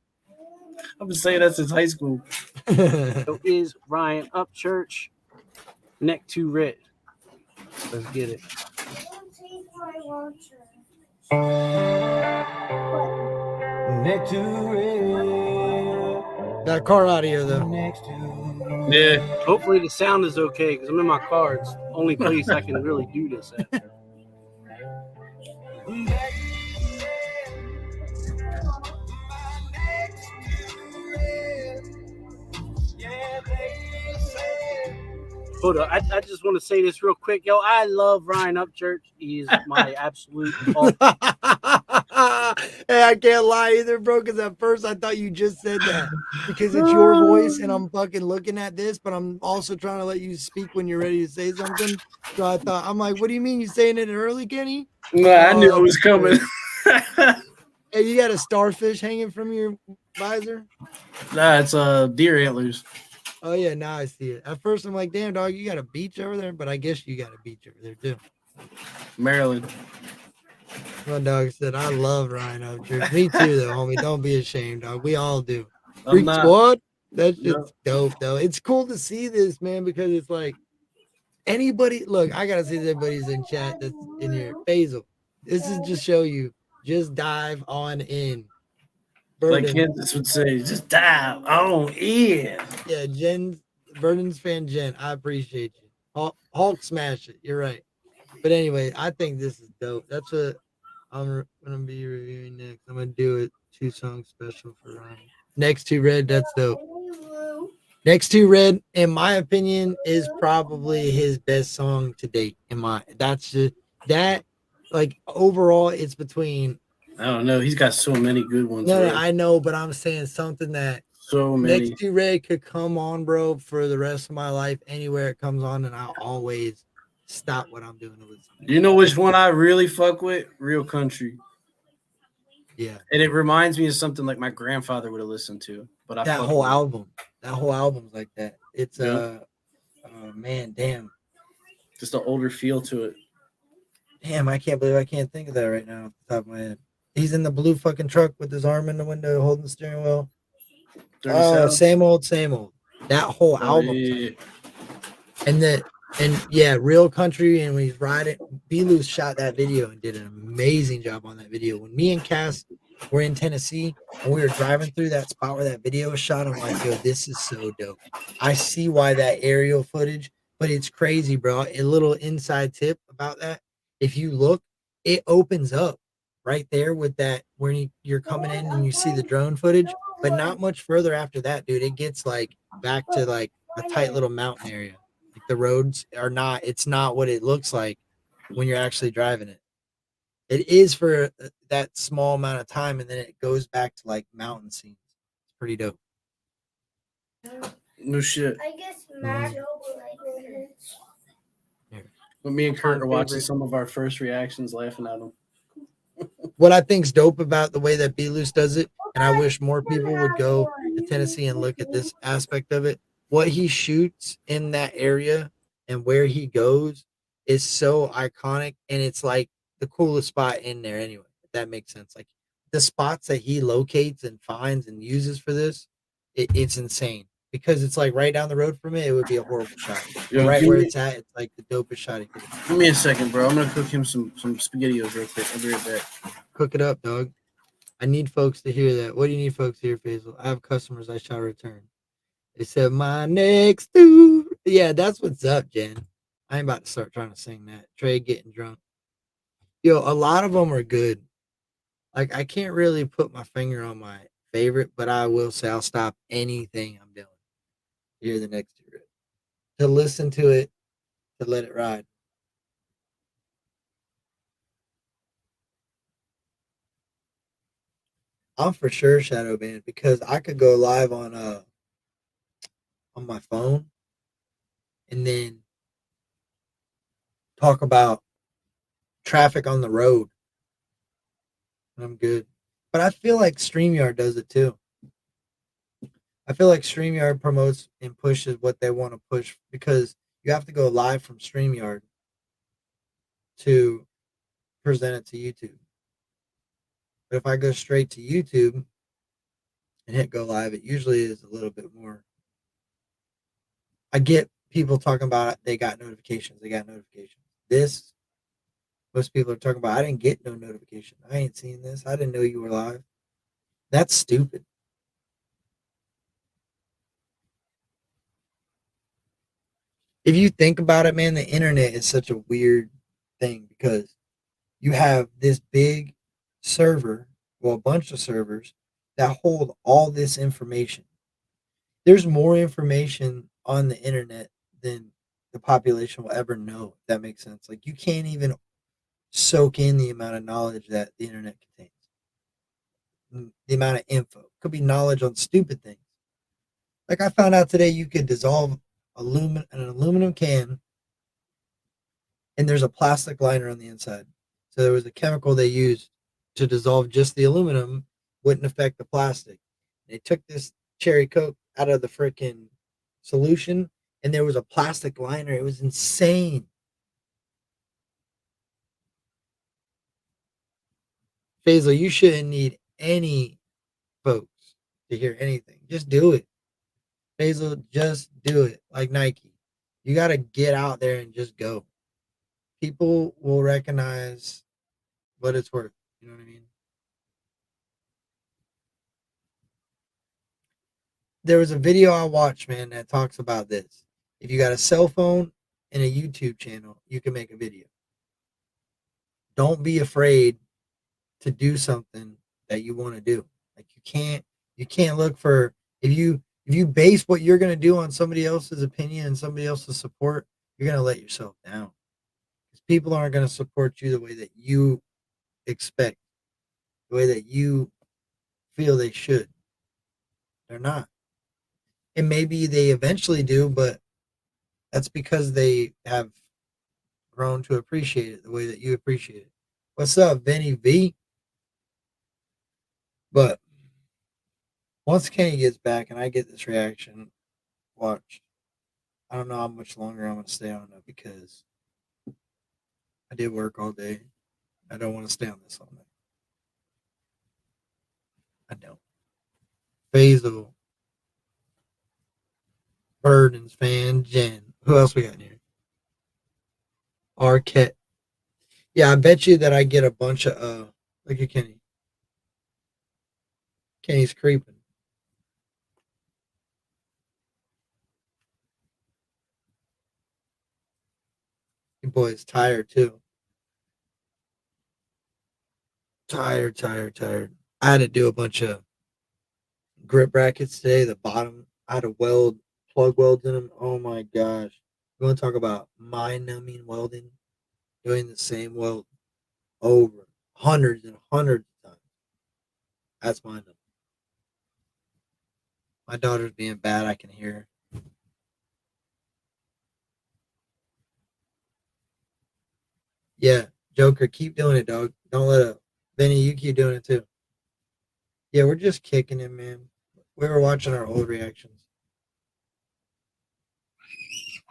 I've been saying that since high school. So is Ryan Upchurch, neck to red. Let's get it. Neck to red. Got car audio though. Next to Yeah. Hopefully the sound is okay because I'm in my car. It's the only place I can really do this at. Hold on, I just want to say this real quick. Yo, I love Ryan Upchurch. He is my absolute Hey, I can't lie either, bro, because at first I thought you just said that because it's your voice and I'm fucking looking at this, but I'm also trying to let you speak when you're ready to say something. So I thought, I'm like, what do you mean you saying it early, Kenny? No, I knew it was coming. Hey, you got a starfish hanging from your visor? Nah, it's deer antlers. Oh yeah, now I see it. At first I'm like, damn dog, you got a beach over there, but I guess you got a beach over there too. Maryland. My dog said, I love Ryan Upchurch. Me too, though, homie. Don't be ashamed, dog. We all do. I'm Freak not. Squad? That Yeah. shit's dope, though. It's cool to see this, man, because it's like anybody. Look, I got to see everybody's in chat that's in here. Basil, this is just show you. Just dive on in. Like Burden. Kansas would say, just dive on in. Yeah, Jen, Burden's fan Jen. I appreciate you. Hulk smash it. You're right. But anyway, I think this is dope. That's what I'm gonna be reviewing next. I'm gonna do a 2-song special for Ryan. Next to Red, that's dope. Next to Red, in my opinion, is probably his best song to date. That's just that like overall it's between I don't know. He's got so many good ones. no, bro. I know, but I'm saying something that So many. Next to Red could come on, bro, for the rest of my life. Anywhere it comes on, and I'll always stop what I'm doing to listen. You know which one I really fuck with? Real Country. Yeah, And it reminds me of something like my grandfather would have listened to. But I that fuck whole with it. album, that whole album's like that. It's Yeah. Man, damn, Just an older feel to it. I can't believe I can't think of that right now off the top of my head. He's in the blue fucking truck with his arm in the window, holding the steering wheel. Dirty Oh, South. same old, same old. That whole Oh, album, yeah. and yeah, Real Country, and when he's riding, B-Loose shot that video and did an amazing job on that video. When me and Cass were in Tennessee and we were driving through that spot where that video was shot, I'm like, yo, this is so dope. I see why that aerial footage, but it's crazy, bro. A little inside tip about that. If you look, it opens up right there with that when you're coming in and you see the drone footage, but not much further after that, dude. It gets like back to like a tight little mountain area. Like the roads are not, it's not what it looks like when you're actually driving it. It is for that small amount of time, and then it goes back to like mountain scenes. It's pretty dope. No shit. I guess Matt But me and Kurt My are watching favorite. some of our first reactions, laughing at them. What I think's dope about the way that B-Loose does it, and I wish more people would go to Tennessee and look at this aspect of it. What he shoots in that area and where he goes is so iconic, and it's like the coolest spot in there anyway. If that makes sense. Like the spots that he locates and finds and uses for this, it's insane because it's like right down the road from it. It would be a horrible shot. Yo, Right give where me- it's at, it's like the dopest shot he could Give me a second, bro. I'm gonna cook him some SpaghettiOs real quick. I'll be right back. cook it up, dog. I need folks to hear that. What do you need folks to hear, Faisal? I have customers I shall return. They said my next dude. Yeah, that's what's up, Jen. I ain't about to start trying to sing that. Trey getting drunk. Yo, a lot of them are good. Like I can't really put my finger on my favorite, but I will say I'll stop anything I'm doing. Hear the next dude. To listen to it, to let it ride. I'm for sure shadow banned because I could go live on my phone and then talk about traffic on the road. I'm good. But I feel like StreamYard does it too. I feel like StreamYard promotes and pushes what they want to push because you have to go live from StreamYard to present it to YouTube. But if I go straight to YouTube and hit go live, it usually is a little bit more. I get people talking about they got notifications. This, most people are talking about, I didn't get no notification. I ain't seen this. I didn't know you were live. That's stupid. If you think about it, man, the internet is such a weird thing because you have this big server, well, a bunch of servers that hold all this information. There's more information on the internet than the population will ever know, if that makes sense. Like you can't even soak in the amount of knowledge that the internet contains. The amount of info. Could be knowledge on stupid things. Like I found out today you could dissolve an aluminum can and there's a plastic liner on the inside. So there was a chemical they used to dissolve just the aluminum, wouldn't affect the plastic. They took this cherry Coke out of the freaking solution and there was a plastic liner. It was insane. Basil, you shouldn't need any folks to hear anything. Just do it. Basil, just do it. Like Nike. You got to get out there and just go. People will recognize what it's worth. You know what I mean? There was a video I watched, man, that talks about this. If you got a cell phone and a YouTube channel, you can make a video. Don't be afraid to do something that you want to do. Like you can't look for if you base what you're going to do on somebody else's opinion and somebody else's support, you're going to let yourself down. Because people aren't going to support you the way that you expect, the way that you feel they should. They're not. And maybe they eventually do, but that's because they have grown to appreciate it the way that you appreciate it. What's up, Vinny V? But once Kenny gets back and I get this reaction watched, I don't know how much longer I'm going to stay on it because I did work all day. I don't want to stay on this all night. I don't. Basil, Burdens fan, Jen. Who else we got in here? Arquette. Yeah, I bet you that I get a bunch of look at Kenny. Kenny's creeping. Your boy is tired too. Tired. I had to do a bunch of grip brackets today. The bottom, I had to plug welds in them. Oh my gosh. You want to talk about mind-numbing welding? Doing the same weld over hundreds and hundreds of times. That's mind-numbing. My daughter's being bad. I can hear her. Yeah, Joker, keep doing it, dog. Don't let up. Benny, you keep doing it too. Yeah, we're just kicking it, man. We were watching our old reactions.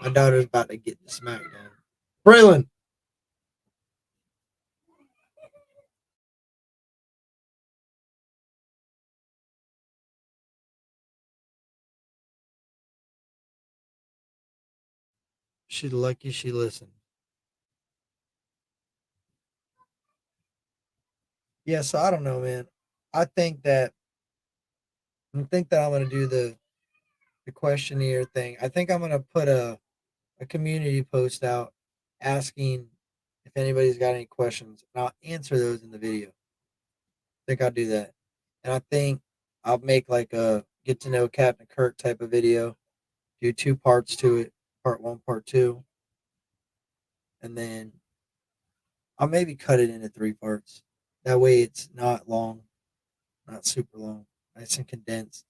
My daughter's about to get the smackdown. Braylon. She's lucky she listened. Yeah, so I don't know, man. I think that I'm gonna do the questionnaire thing. I think I'm gonna put a community post out asking if anybody's got any questions, and I'll answer those in the video. I think I'll do that. And I think I'll make like a get to know Captain Kirk type of video, do 2 parts to it, part 1, part 2. And then I'll maybe cut it into 3 parts. That way it's not long, not super long, nice and condensed.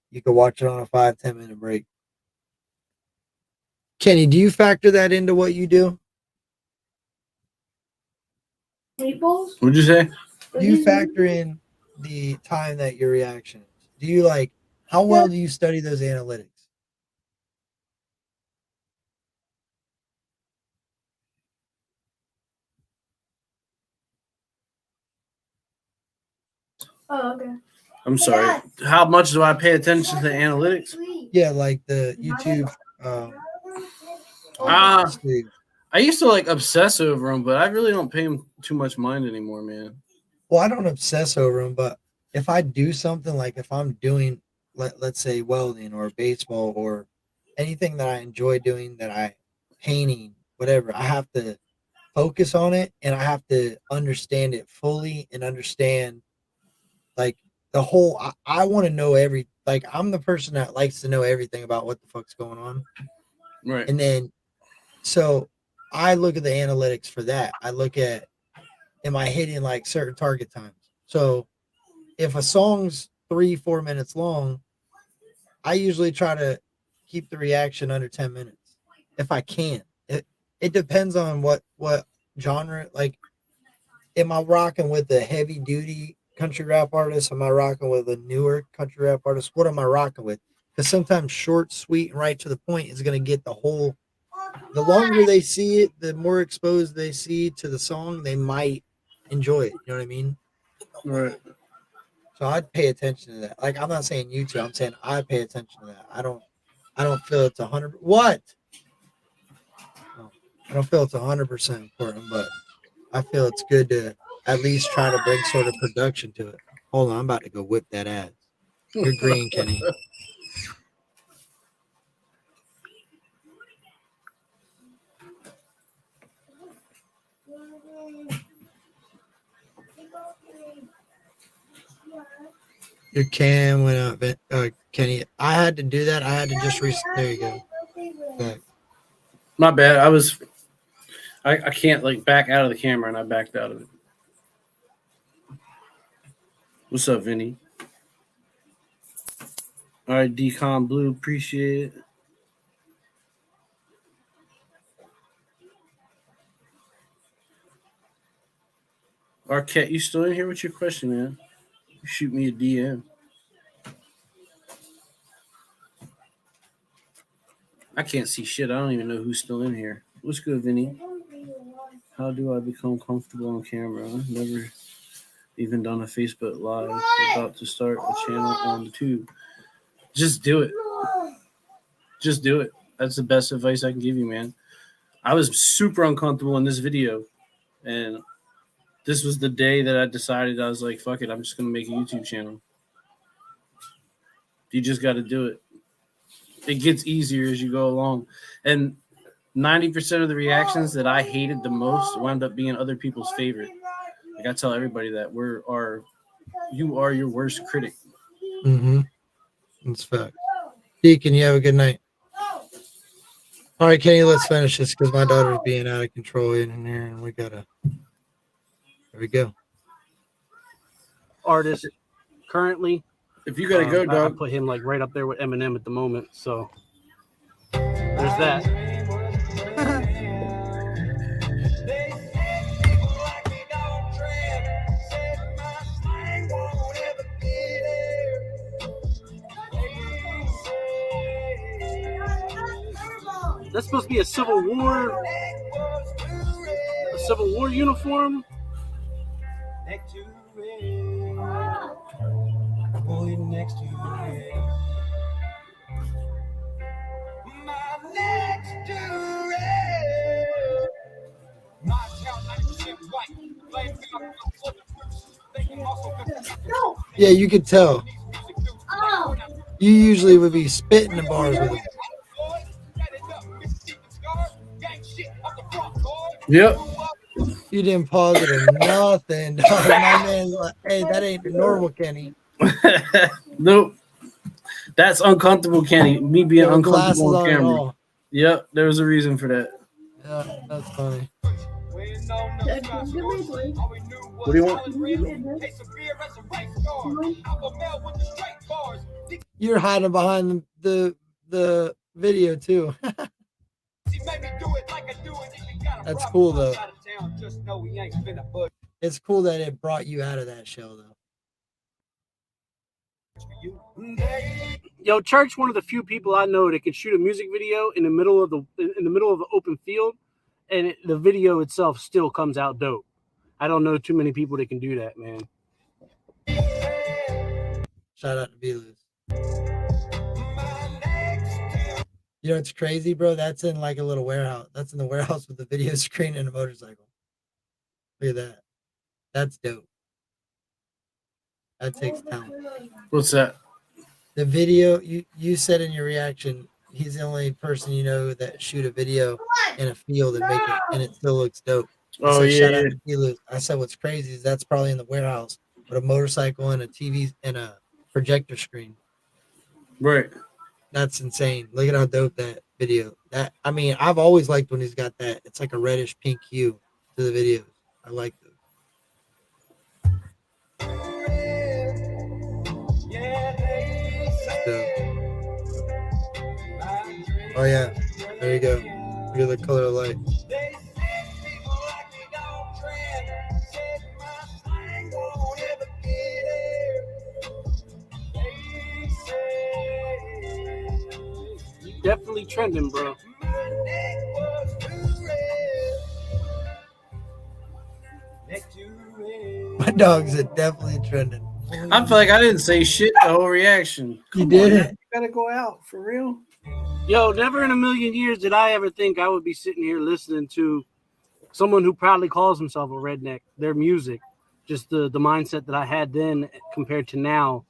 You can watch it on a 5-10 minute break. Kenny, do you factor that into what you do? What'd you say? Do you factor in the time that your reaction is? Do you like how well do you study those analytics? Oh, okay. I'm sorry. How much do I pay attention to the analytics? Yeah, like the YouTube. I used to like obsess over them, but I really don't pay them too much mind anymore, man. Well, I don't obsess over them, but if I do something like if I'm doing, let's say welding or baseball or anything that I enjoy doing, that I painting, whatever, I have to focus on it and I have to understand it fully and understand like the whole. I want to know like I'm the person that likes to know everything about what the fuck's going on, Right? and then so I look at the analytics for that. I look at, am I hitting like certain target times? So if a song's 3-4 minutes long, I usually try to keep the reaction under 10 minutes if I can. It depends on what genre. Like, am I rocking with a heavy duty country rap artist? Am I rocking with a newer country rap artist? What am I rocking with? Because sometimes short, sweet, and right to the point is going to get the whole. The longer they see it, the more exposed they see to the song, they might enjoy it. You know what I mean? Right. So I'd pay attention to that. Like, I'm not saying you two. I'm saying I pay attention to that. I don't feel it's 100. What? No, I don't feel it's 100% important, but I feel it's good to at least try to bring sort of production to it. Hold on, I'm about to go whip that ass. You're green, Kenny. Your cam went up, Kenny. I had to do that. I had to just there you go. Back. My bad. I can't like back out of the camera, and I backed out of it. What's up, Vinny? All right, Decon Blue, appreciate it. Arquette, you still in here with your question, man? You shoot me a DM. I can't see shit. I don't even know who's still in here. What's good, Vinny? How do I become comfortable on camera? I've never even done a Facebook Live. About to start a channel on the tube. Just do it. Just do it. That's the best advice I can give you, man. I was super uncomfortable in this video, and this was the day that I decided, I was like, fuck it, I'm just going to make a YouTube channel. You just got to do it. It gets easier as you go along. And 90% of the reactions that I hated the most wound up being other people's favorite. Like, I tell everybody that you are your worst critic. Mm-hmm. That's fact. Deacon, you have a good night. All right, Kenny, let's finish this because my daughter's being out of control in there, and we gotta. There we go. Artist currently. If you gotta go, dog. I put him like right up there with Eminem at the moment. So there's that. That's supposed to be a Civil War uniform. Next to it. Boy, next to it. My next to it. My town 90% white. Yeah, you could tell. You usually would be spitting the bars with him. Yep. You didn't pause it or nothing. Dog. My man's like, hey, that ain't normal, Kenny. Nope. That's uncomfortable, Kenny. Me being There were glasses uncomfortable on on and camera. all. Yep, there was a reason for that. Yeah, that's funny. What do you want? You're hiding behind the video too. That's cool though. It's cool that it brought you out of that shell though. Yo, Church, one of the few people I know that can shoot a music video in the middle of the open field, and the video itself still comes out dope. I don't know too many people that can do that, man. Shout out to B-Luz. You know what's crazy, bro? That's in like a little warehouse. That's in the warehouse with the video screen and a motorcycle. Look at that. That's dope. That takes talent. What's that? The video you said in your reaction, he's the only person you know that shoot a video in a field and make it, and it still looks dope. Oh, yeah. Shout out to B-Luz. I said what's crazy is that's probably in the warehouse with a motorcycle and a TV and a projector screen. Right. That's insane. Look at how dope that video. That I mean, I've always liked when he's got that. It's like a reddish pink hue to the videos. I like those. Oh yeah, there you go. Look at the color of light. Definitely trending, bro. My dogs are definitely trending. I feel like I didn't say shit the whole reaction. You Come on, didn't. man. You gotta go out for real. Yo, never in a million years did I ever think I would be sitting here listening to someone who proudly calls himself a redneck, their music, just the mindset that I had then compared to now.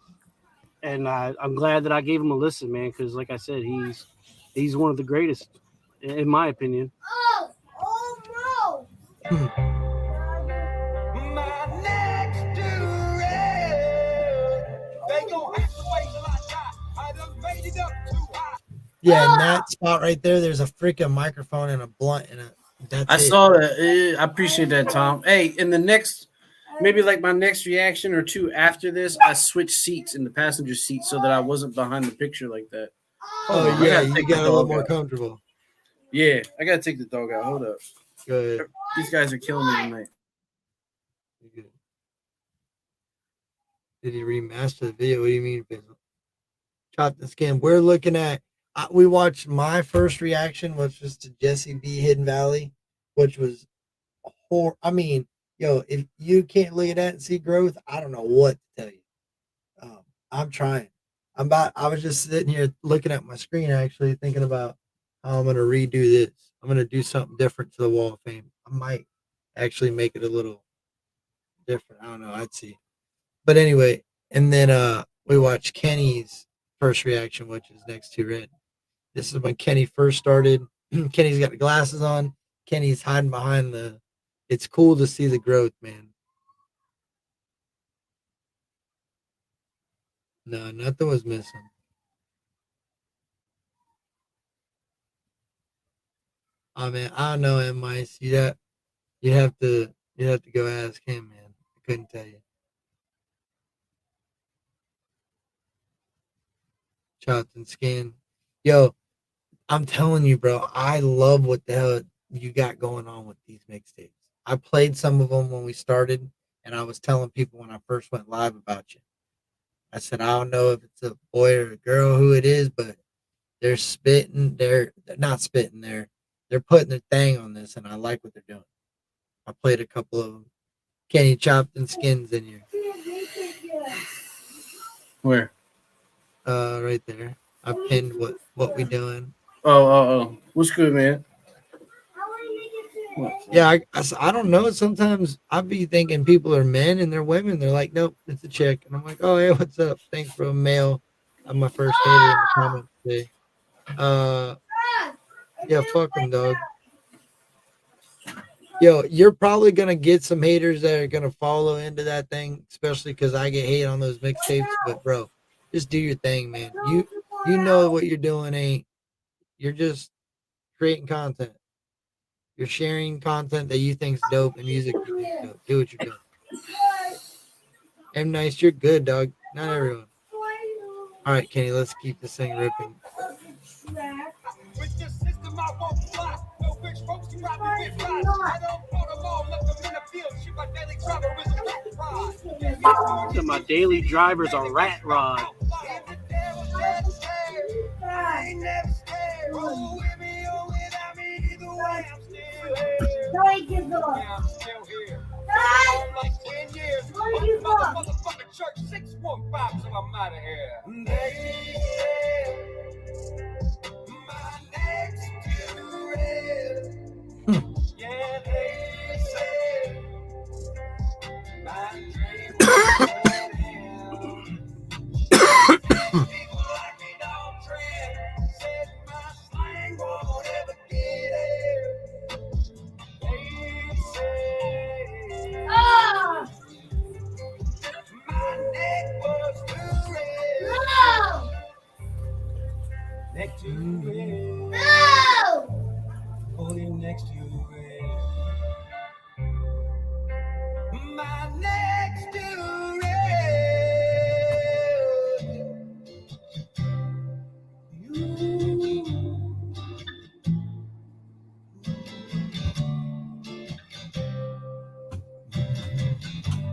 And I'm glad that I gave him a listen, man, because like I said, he's one of the greatest, in my opinion. My next due, they gon' have to wait till I die. I done made it up too high. Yeah, in that spot right there, there's a freaking microphone and a blunt in it. That's I it. saw that. I appreciate that, Tom. Hey, in the next, maybe like my next reaction or two after this, I switched seats in the passenger seat so that I wasn't behind the picture like that. Oh I yeah, gotta you take the got a little dog more out. comfortable. Yeah, I gotta take the dog out. Hold up. Good. These guys are killing me tonight. Good. Did he remaster the video? What do you mean, Bizzle? Chop the skin. We're looking at. We watched my first reaction, which was to Jesse B. Hidden Valley, which was I mean, yo, if you can't look at that and see growth, I don't know what to tell you. I'm trying. I was just sitting here looking at my screen, actually thinking about how I'm gonna redo this. I'm gonna do something different to the Wall of Fame. I might actually make it a little different. I don't know. I'd see. But anyway, and then we watched Kenny's first reaction, which is next to Red. This is when Kenny first started. Kenny's got the glasses on. Kenny's hiding behind the. It's cool to see the growth, man. No, nothing was missing. Oh man, I don't know, M Mice. You'd have to go ask him, man. I couldn't tell you. Chopped and skin. Yo, I'm telling you, bro, I love what the hell you got going on with these mixtapes. I played some of them when we started, and I was telling people when I first went live about you. I said, I don't know if it's a boy or a girl who it is, but they're spitting. They're not spitting. They're putting their thing on this, and I like what they're doing. I played a couple of them. Kenny Chopped and Skins in here. Where? Right there. I pinned what we doing. Oh. What's good, man? Yeah, I don't know. Sometimes I be thinking people are men and they're women. They're like, nope, it's a chick. And I'm like, oh, hey, what's up? Thanks for a male. I'm my first hater in the comments today. Yeah, fuck them, dog. Yo, you're probably going to get some haters that are going to follow into that thing, especially because I get hate on those mixtapes. But, bro, just do your thing, man. You know what you're doing ain't. You're just creating content. You're sharing content that you think's dope and music you think's dope. Do what you're doing. M Nice, you're good, dog. Not everyone. All right, Kenny, let's keep this thing ripping. With this system, I won't fly. No rich folks can rob me with flies. I don't want them all, let them in the field. Shoot my daily driver with a rat rod. So my daily drivers are rat rod. I ain't never scared. Roll with me or without me, either way, I'm still here. Yeah, I'm still here. I'm like 10 years. Motherfucking church 615, so I'm out of here. They said my next to red. Yeah, they said my dream was people like me don't tread. Said my slang won't ever get it. They said my neck was too red. Neck too red. Holding next to red. My neck's too red.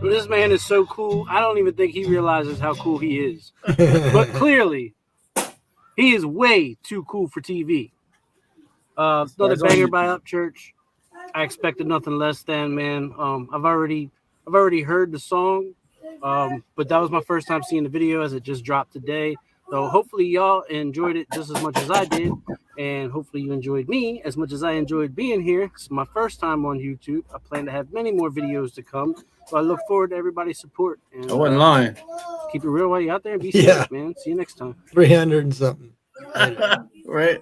This man is so cool. I don't even think he realizes how cool he is. But clearly, he is way too cool for TV. Another banger by Upchurch. I expected nothing less than, man. I've already I've already heard the song, but that was my first time seeing the video as it just dropped today. So hopefully y'all enjoyed it just as much as I did, and hopefully you enjoyed me as much as I enjoyed being here. It's my first time on YouTube. I plan to have many more videos to come, so I look forward to everybody's support. And I wasn't lying. keep it real while you're out there and be Yeah. safe, man. See you next time. 300 and something. Right.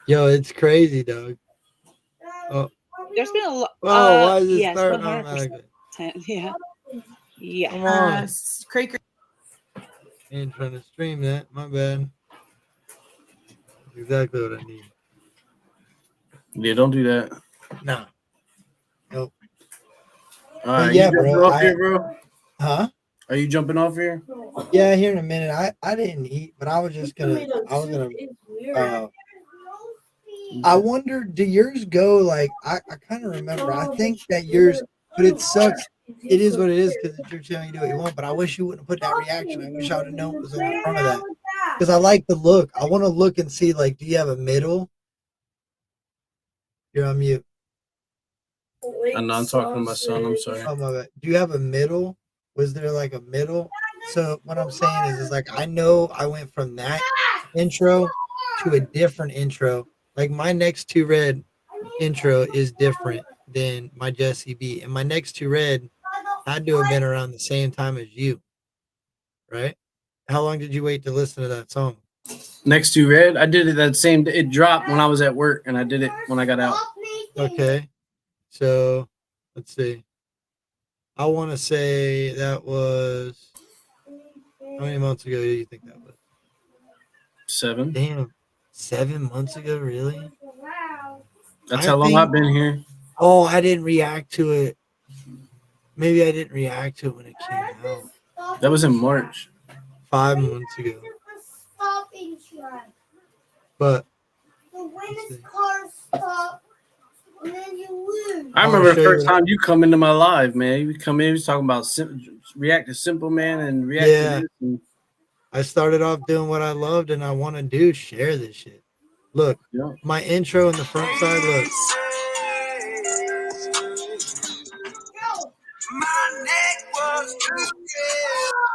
Yo, it's crazy, dog. Oh, There's been a lot. why is it yes, starting 100%. automatically? Yeah. Yeah. Come on. Craig, Ain't trying to stream that. My bad. That's exactly what I need. Yeah, don't do that. Nah. Nope. All right, yeah, you jumping bro, off here, bro? Huh? Are you jumping off here? Yeah, here in a minute. I didn't eat, but I was gonna I wonder, do yours go like I kind of remember. I think that yours, but it sucks. It is what it is because it's your channel, you do what you want. But I wish you wouldn't put that reaction. I wish I would have known it was on the front of that. Because I like the look. I want to look and see, like, do you have a middle? You're on mute. I'm not talking to my son. I'm sorry. Oh my God. Do you have a middle? Was there like a middle? So what I'm saying is like I know I went from that intro to a different intro. Like my next to red intro is different than my Jesse B. And my next to red had to have been around the same time as you. Right? How long did you wait to listen to that song? Next to red, I did it that same day. It dropped when I was at work, and I did it when I got out. Okay. So let's see. I want to say that was how many months ago do you think that was? 7. Damn, 7 months ago, really? That's I how long think- I've been here. Oh, I didn't react to it. Maybe I didn't react to it when it came out. That was in March. 5 months ago. But I remember the show first you time you come into my live, man. You come in, you was talking about react to Simple Man and react Yeah. to this. And, I started off doing what I loved and I want to do, share this shit. Look, yeah. my intro in the front side, look.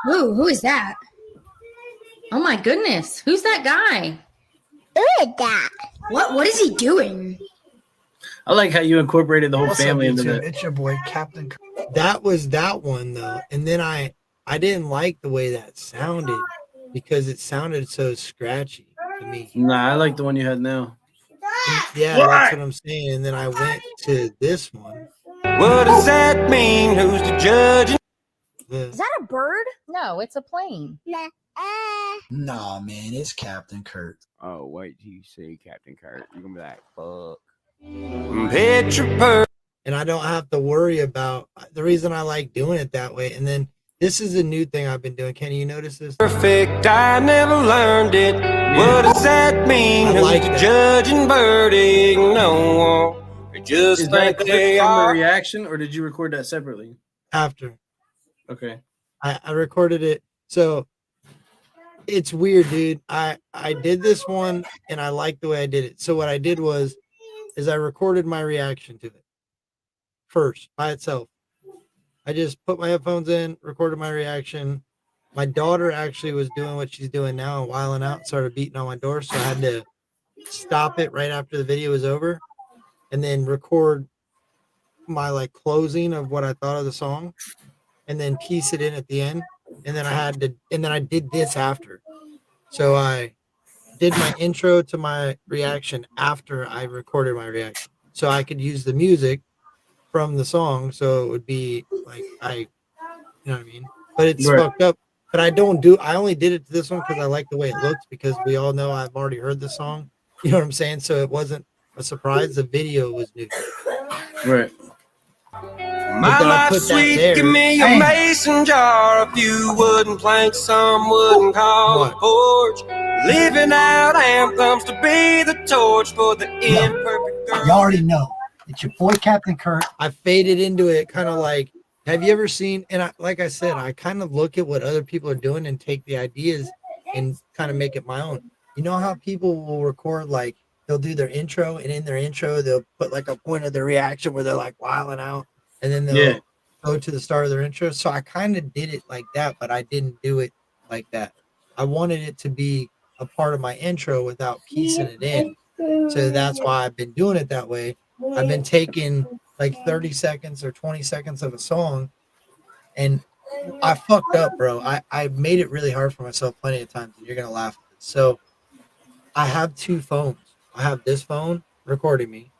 Ooh, who is that? Oh my goodness, who's that guy? Who is that? What is he doing? I like how you incorporated the whole What's up, family into YouTube? that. It's your boy, Captain. That was that one though. And then I didn't like the way that sounded because it sounded so scratchy to me. Nah, I like the one you had now. Yeah, that's what I'm saying. And then I went to this one. What does that mean? Who's the judge? Is that a bird? No, it's a plane. Nah, man, it's Captain Kurt. Oh, wait till you see Captain Kurt. You're gonna be like, fuck. Picture And I don't have to worry about the reason I like doing it that way. And then this is a new thing I've been doing. Can you notice this? perfect. I never learned it. What does that mean? I Who's like the that. judge and verdict? No one. Just Is that think clip they from the are. reaction, or did you record that separately? After Okay. I recorded it. So it's weird, dude. I did this one and I like the way I did it. So what I did was I recorded my reaction to it first by itself. I just put my headphones in, recorded my reaction. My daughter actually was doing what she's doing now and whiling out, started beating on my door. So I had to stop it right after the video was over and then record my like closing of what I thought of the song and then piece it in at the end. And then I did this after. So I did my intro to my reaction after I recorded my reaction. So I could use the music from the song. So it would be like you know what I mean? But it's Right. fucked up. But I only did it to this one because I like the way it looks because we all know I've already heard the song. You know what I'm saying? So it wasn't a surprise. The video was new. Right. My then I life put that sweet, there. give me a Hey. mason jar, a few wooden planks, some wooden call a What? porch. Living out anthems to be the torch for the imperfect girl. You already know. It's your boy, Captain Kurt. I faded into it kind of like, have you ever seen, and like I said, I kind of look at what other people are doing and take the ideas and kind of make it my own. You know how people will record, like they'll do their intro and in their intro, they'll put like a point of their reaction where they're like wilding out and then they'll go to the start of their intro. So I kind of did it like that, but I didn't do it like that. I wanted it to be a part of my intro without piecing it in. So that's why I've been doing it that way. I've been taking like 30 seconds or 20 seconds of a song, and I fucked up, bro. I made it really hard for myself plenty of times, and you're gonna laugh at this. So I have two phones. I have this phone recording me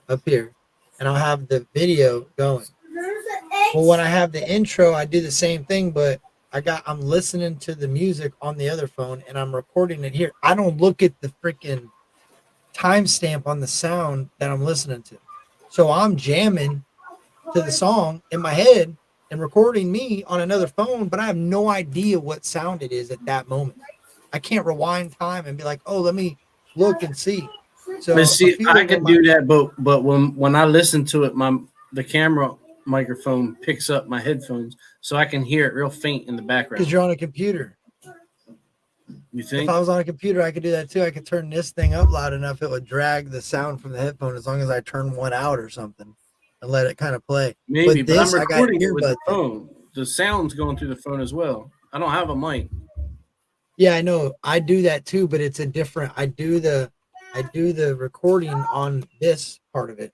up here, and I'll have the video going. Well, when I have the intro, I do the same thing, but I'm listening to the music on the other phone and I'm recording it here. I don't look at the freaking timestamp on the sound that I'm listening to. So I'm jamming to the song in my head and recording me on another phone, but I have no idea what sound it is at that moment. I can't rewind time and be like, oh, let me look and see. So But see, I can do that, but when I listen to it, the camera microphone picks up my headphones, so I can hear it real faint in the background. Because you're on a computer. You think? If I was on a computer, I could do that too. I could turn this thing up loud enough it would drag the sound from the headphone as long as I turn one out or something and let it kind of play. Maybe, but this, I'm recording it with the earbuds in. phone. The sound's going through the phone as well. I don't have a mic. Yeah, I know. I do that too, but it's a different. I do the recording on this part of it.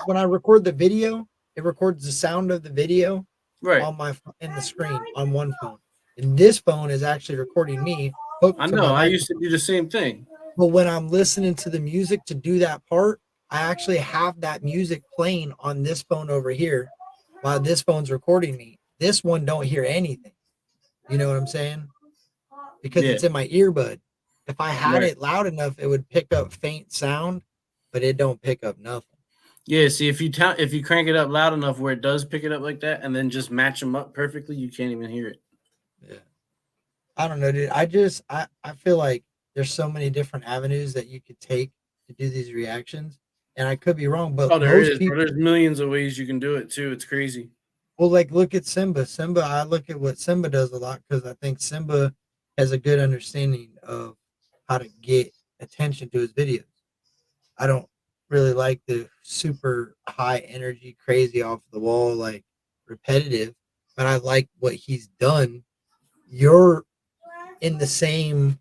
When I record the video, it records the sound of the video right on in the screen on one phone. And this phone is actually recording me. I know. I used to do the same thing. But when I'm listening to the music to do that part, I actually have that music playing on this phone over here while this phone's recording me. This one don't hear anything. You know what I'm saying? Because it's in my earbud. If I had it loud enough, it would pick up faint sound, but it don't pick up nothing. Yeah, see, if you crank it up loud enough where it does pick it up like that, and then just match them up perfectly, you can't even hear it. Yeah, I don't know, dude. I feel like there's so many different avenues that you could take to do these reactions, and I could be wrong, but there's millions of ways you can do it too. It's crazy. Well, like look at Simba. I look at what Simba does a lot because I think Simba has a good understanding of how to get attention to his videos. I don't really like the super high energy, crazy off the wall, like repetitive, but I like what he's done. You're in the same,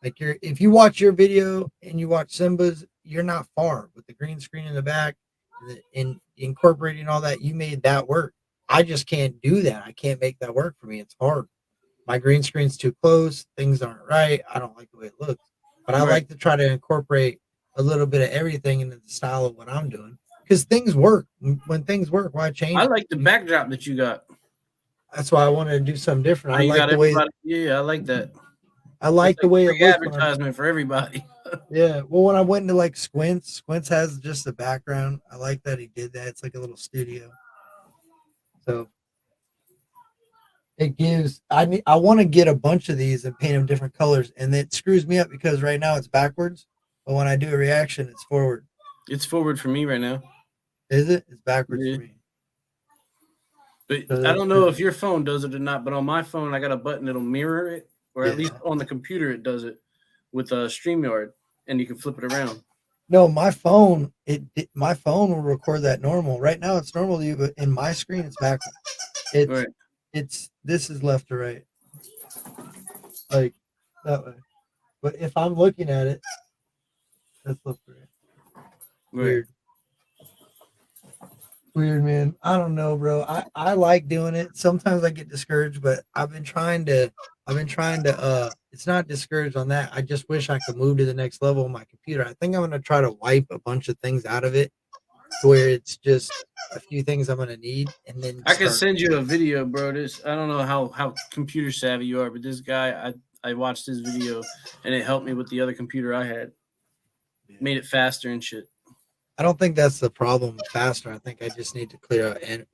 like if you watch your video and you watch Simba's, you're not far with the green screen in the back and incorporating all that. You made that work. I just can't do that. I can't make that work for me. It's hard. My green screen's too close. Things aren't right. I don't like the way it looks. But I like to try to incorporate a little bit of everything into the style of what I'm doing. Because things work. When things work, why change? I like the backdrop that you got. That's why I wanted to do something different. I like the way. Yeah, I like that. I like the way it looks. Advertisement for everybody. Yeah. Well, when I went into like Squints has just the background. I like that he did that. It's like a little studio. So it gives. I want to get a bunch of these and paint them different colors, and it screws me up because right now it's backwards. But when I do a reaction, it's forward. It's forward for me right now. Is it? It's backwards for me. But so I don't know if your phone does it or not. But on my phone, I got a button that'll mirror it, or at least on the computer, it does it with StreamYard, and you can flip it around. No, my phone, my phone will record that normal. Right now, it's normal to you, but in my screen, it's backwards. This is left to right, like that way. But if I'm looking at it, that's left to right. Weird, man. I don't know, bro. I like doing it. Sometimes I get discouraged, but I've been trying to it's not discouraged on that. I just wish I could move to the next level on my computer. I think I'm gonna try to wipe a bunch of things out of it to where it's just a few things I'm gonna need, and then I can send you a video, bro. I don't know how computer savvy you are, but this guy, I watched his video and it helped me with the other computer I had. Made it faster and shit. I don't think that's the problem. Faster. I think I just need to clear out and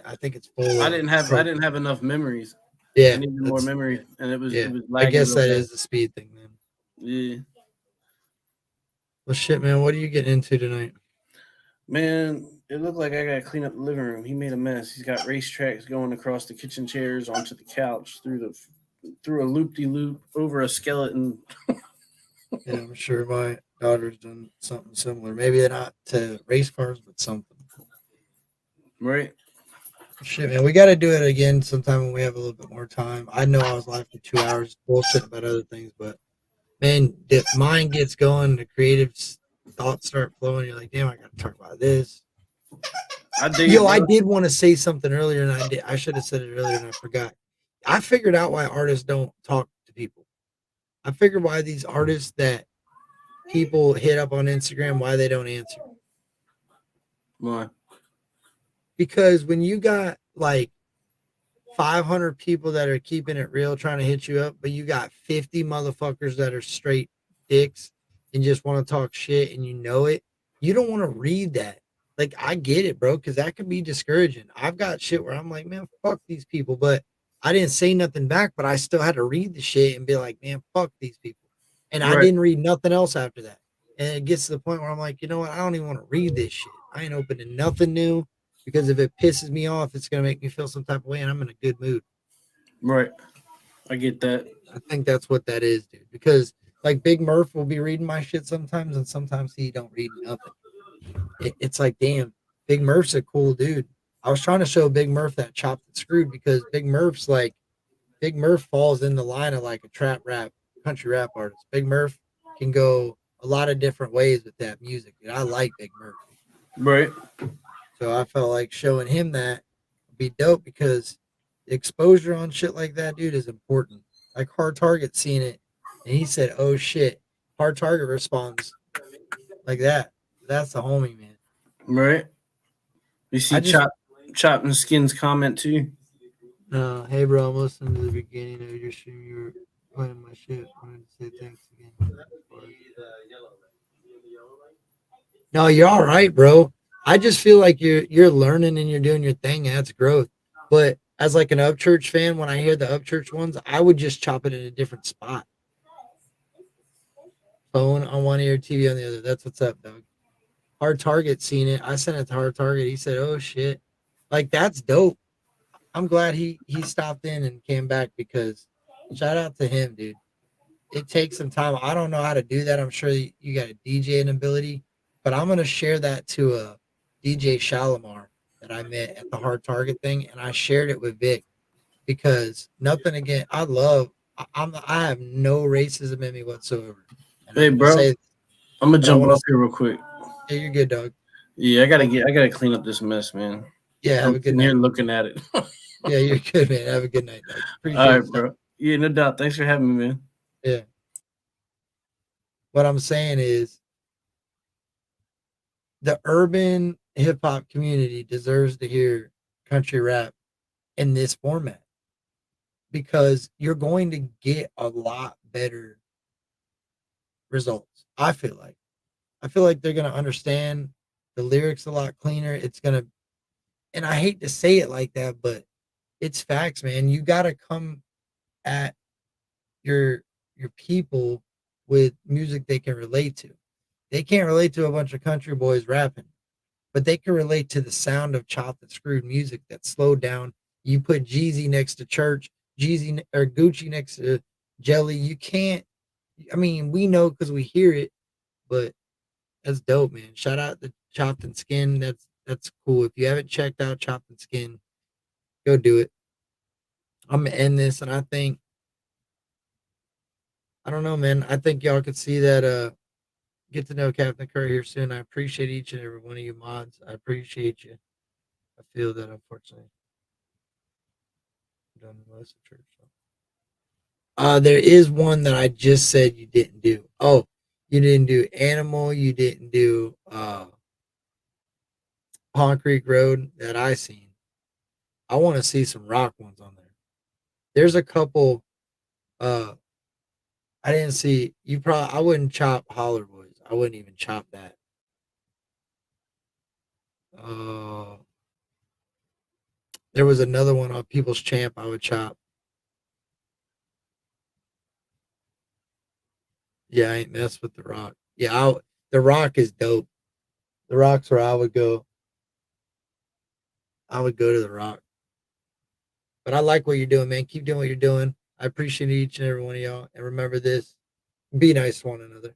I think it's full. I didn't have enough memories. Yeah, I needed more memory, and it was. Yeah, it was I guess that is the speed thing, man. Yeah. Well, shit, man. What are you getting into tonight? Man, it looked like I got to clean up the living room. He made a mess. He's got racetracks going across the kitchen chairs onto the couch through a loop-de-loop over a skeleton. Yeah, I'm sure my daughter's done something similar. Maybe not to race cars, but something. Right. Shit, man, we got to do it again sometime when we have a little bit more time. I know I was live for 2 hours, bullshit about other things, but man, the mind gets going, the creative thoughts start flowing. You're like, damn, I got to talk about this. I dig Yo, it, I bro. did want to say something earlier, and I should have said it earlier, and I forgot. I figured out why artists don't talk to people. I figured why these artists that people hit up on Instagram, why they don't answer. Why? Because when you got like 500 people that are keeping it real trying to hit you up, but you got 50 motherfuckers that are straight dicks and just want to talk shit and you know it, you don't want to read that. Like, I get it, bro, because that can be discouraging. I've got shit where I'm like, man, fuck these people, but I didn't say nothing back, but I still had to read the shit and be like, man, fuck these people. And I Right. didn't read nothing else after that. And it gets to the point where I'm like, you know what? I don't even want to read this shit. I ain't opening nothing new because if it pisses me off, it's going to make me feel some type of way and I'm in a good mood. Right. I get that. I think that's what that is, dude. Because like Big Murph will be reading my shit sometimes and sometimes he don't read nothing. It's like, damn, Big Murph's a cool dude. I was trying to show Big Murph that Chopped and Screwed because Big Murph's like, Big Murph falls in the line of like a trap rap, country rap artist. Big Murph can go a lot of different ways with that music, dude. I like Big Murph. Right. So I felt like showing him that would be dope because exposure on shit like that, dude, is important. Like Hard Target seen it and he said, oh shit. Hard Target responds like that. That's the homie, man. Right. You see I just Chop and Skin's comment too? hey bro, I'm listening to the beginning of your stream. You were playing my shit. Wanted to say thanks again. No, you're all right, bro. I just feel like you're learning and you're doing your thing. That's growth. But as like an Upchurch fan, when I hear the Upchurch ones, I would just chop it in a different spot. Phone on one ear, TV on the other. That's what's up, dog. Hard Target seen it. I sent it to Hard Target. He said, "Oh shit, like that's dope." I'm glad he stopped in and came back because shout out to him, dude. It takes some time. I don't know how to do that. I'm sure you got a DJ ability, but I'm gonna share that to a DJ Shalimar that I met at the Hard Target thing, and I shared it with Vic because nothing again. I have no racism in me whatsoever, and Hey, I'm gonna bro. say, I'm gonna but I jump want off to. here real quick. Yeah, you're good, dog. Yeah, I gotta clean up this mess, man. Yeah, have I'm a good sitting here night. looking at it. Yeah, you're good, man. Have a good night, dog. All Appreciate right, it. bro. Yeah, no doubt. Thanks for having me, man. Yeah. What I'm saying is the urban hip hop community deserves to hear country rap in this format because you're going to get a lot better results. I feel like. I feel like they're going to understand the lyrics a lot cleaner. It's going to, and I hate to say it like that, but it's facts, man. You got to come at your people with music they can relate to. They can't relate to a bunch of country boys rapping, but they can relate to the sound of chopped and screwed music that's slowed down. You put Jeezy next to Church, Jeezy or Gucci next to Jelly. You can't. I mean, we know because we hear it, but that's dope, man. Shout out to Chopped and Skin. That's cool. If you haven't checked out Chopped and Skin, go do it. I'm gonna end this, and I think I don't know, man. I think y'all could see that. Get to know Captain Curry here soon. I appreciate each and every one of you mods. I appreciate you. I feel that unfortunately I've done most of church. So. There is one that I just said you didn't do. Oh, you didn't do Animal. You didn't do Pond Creek Road that I seen. I want to see some rock ones on there. There's a couple. I didn't see you. Probably I wouldn't chop Holler Boys. I wouldn't even chop that. Uh, there was another one on People's Champ I would chop. Yeah, I ain't mess with The Rock. Yeah, The Rock is dope. The Rock's where I would go. I would go to The Rock. But I like what you're doing, man. Keep doing what you're doing. I appreciate each and every one of y'all. And remember this, be nice to one another.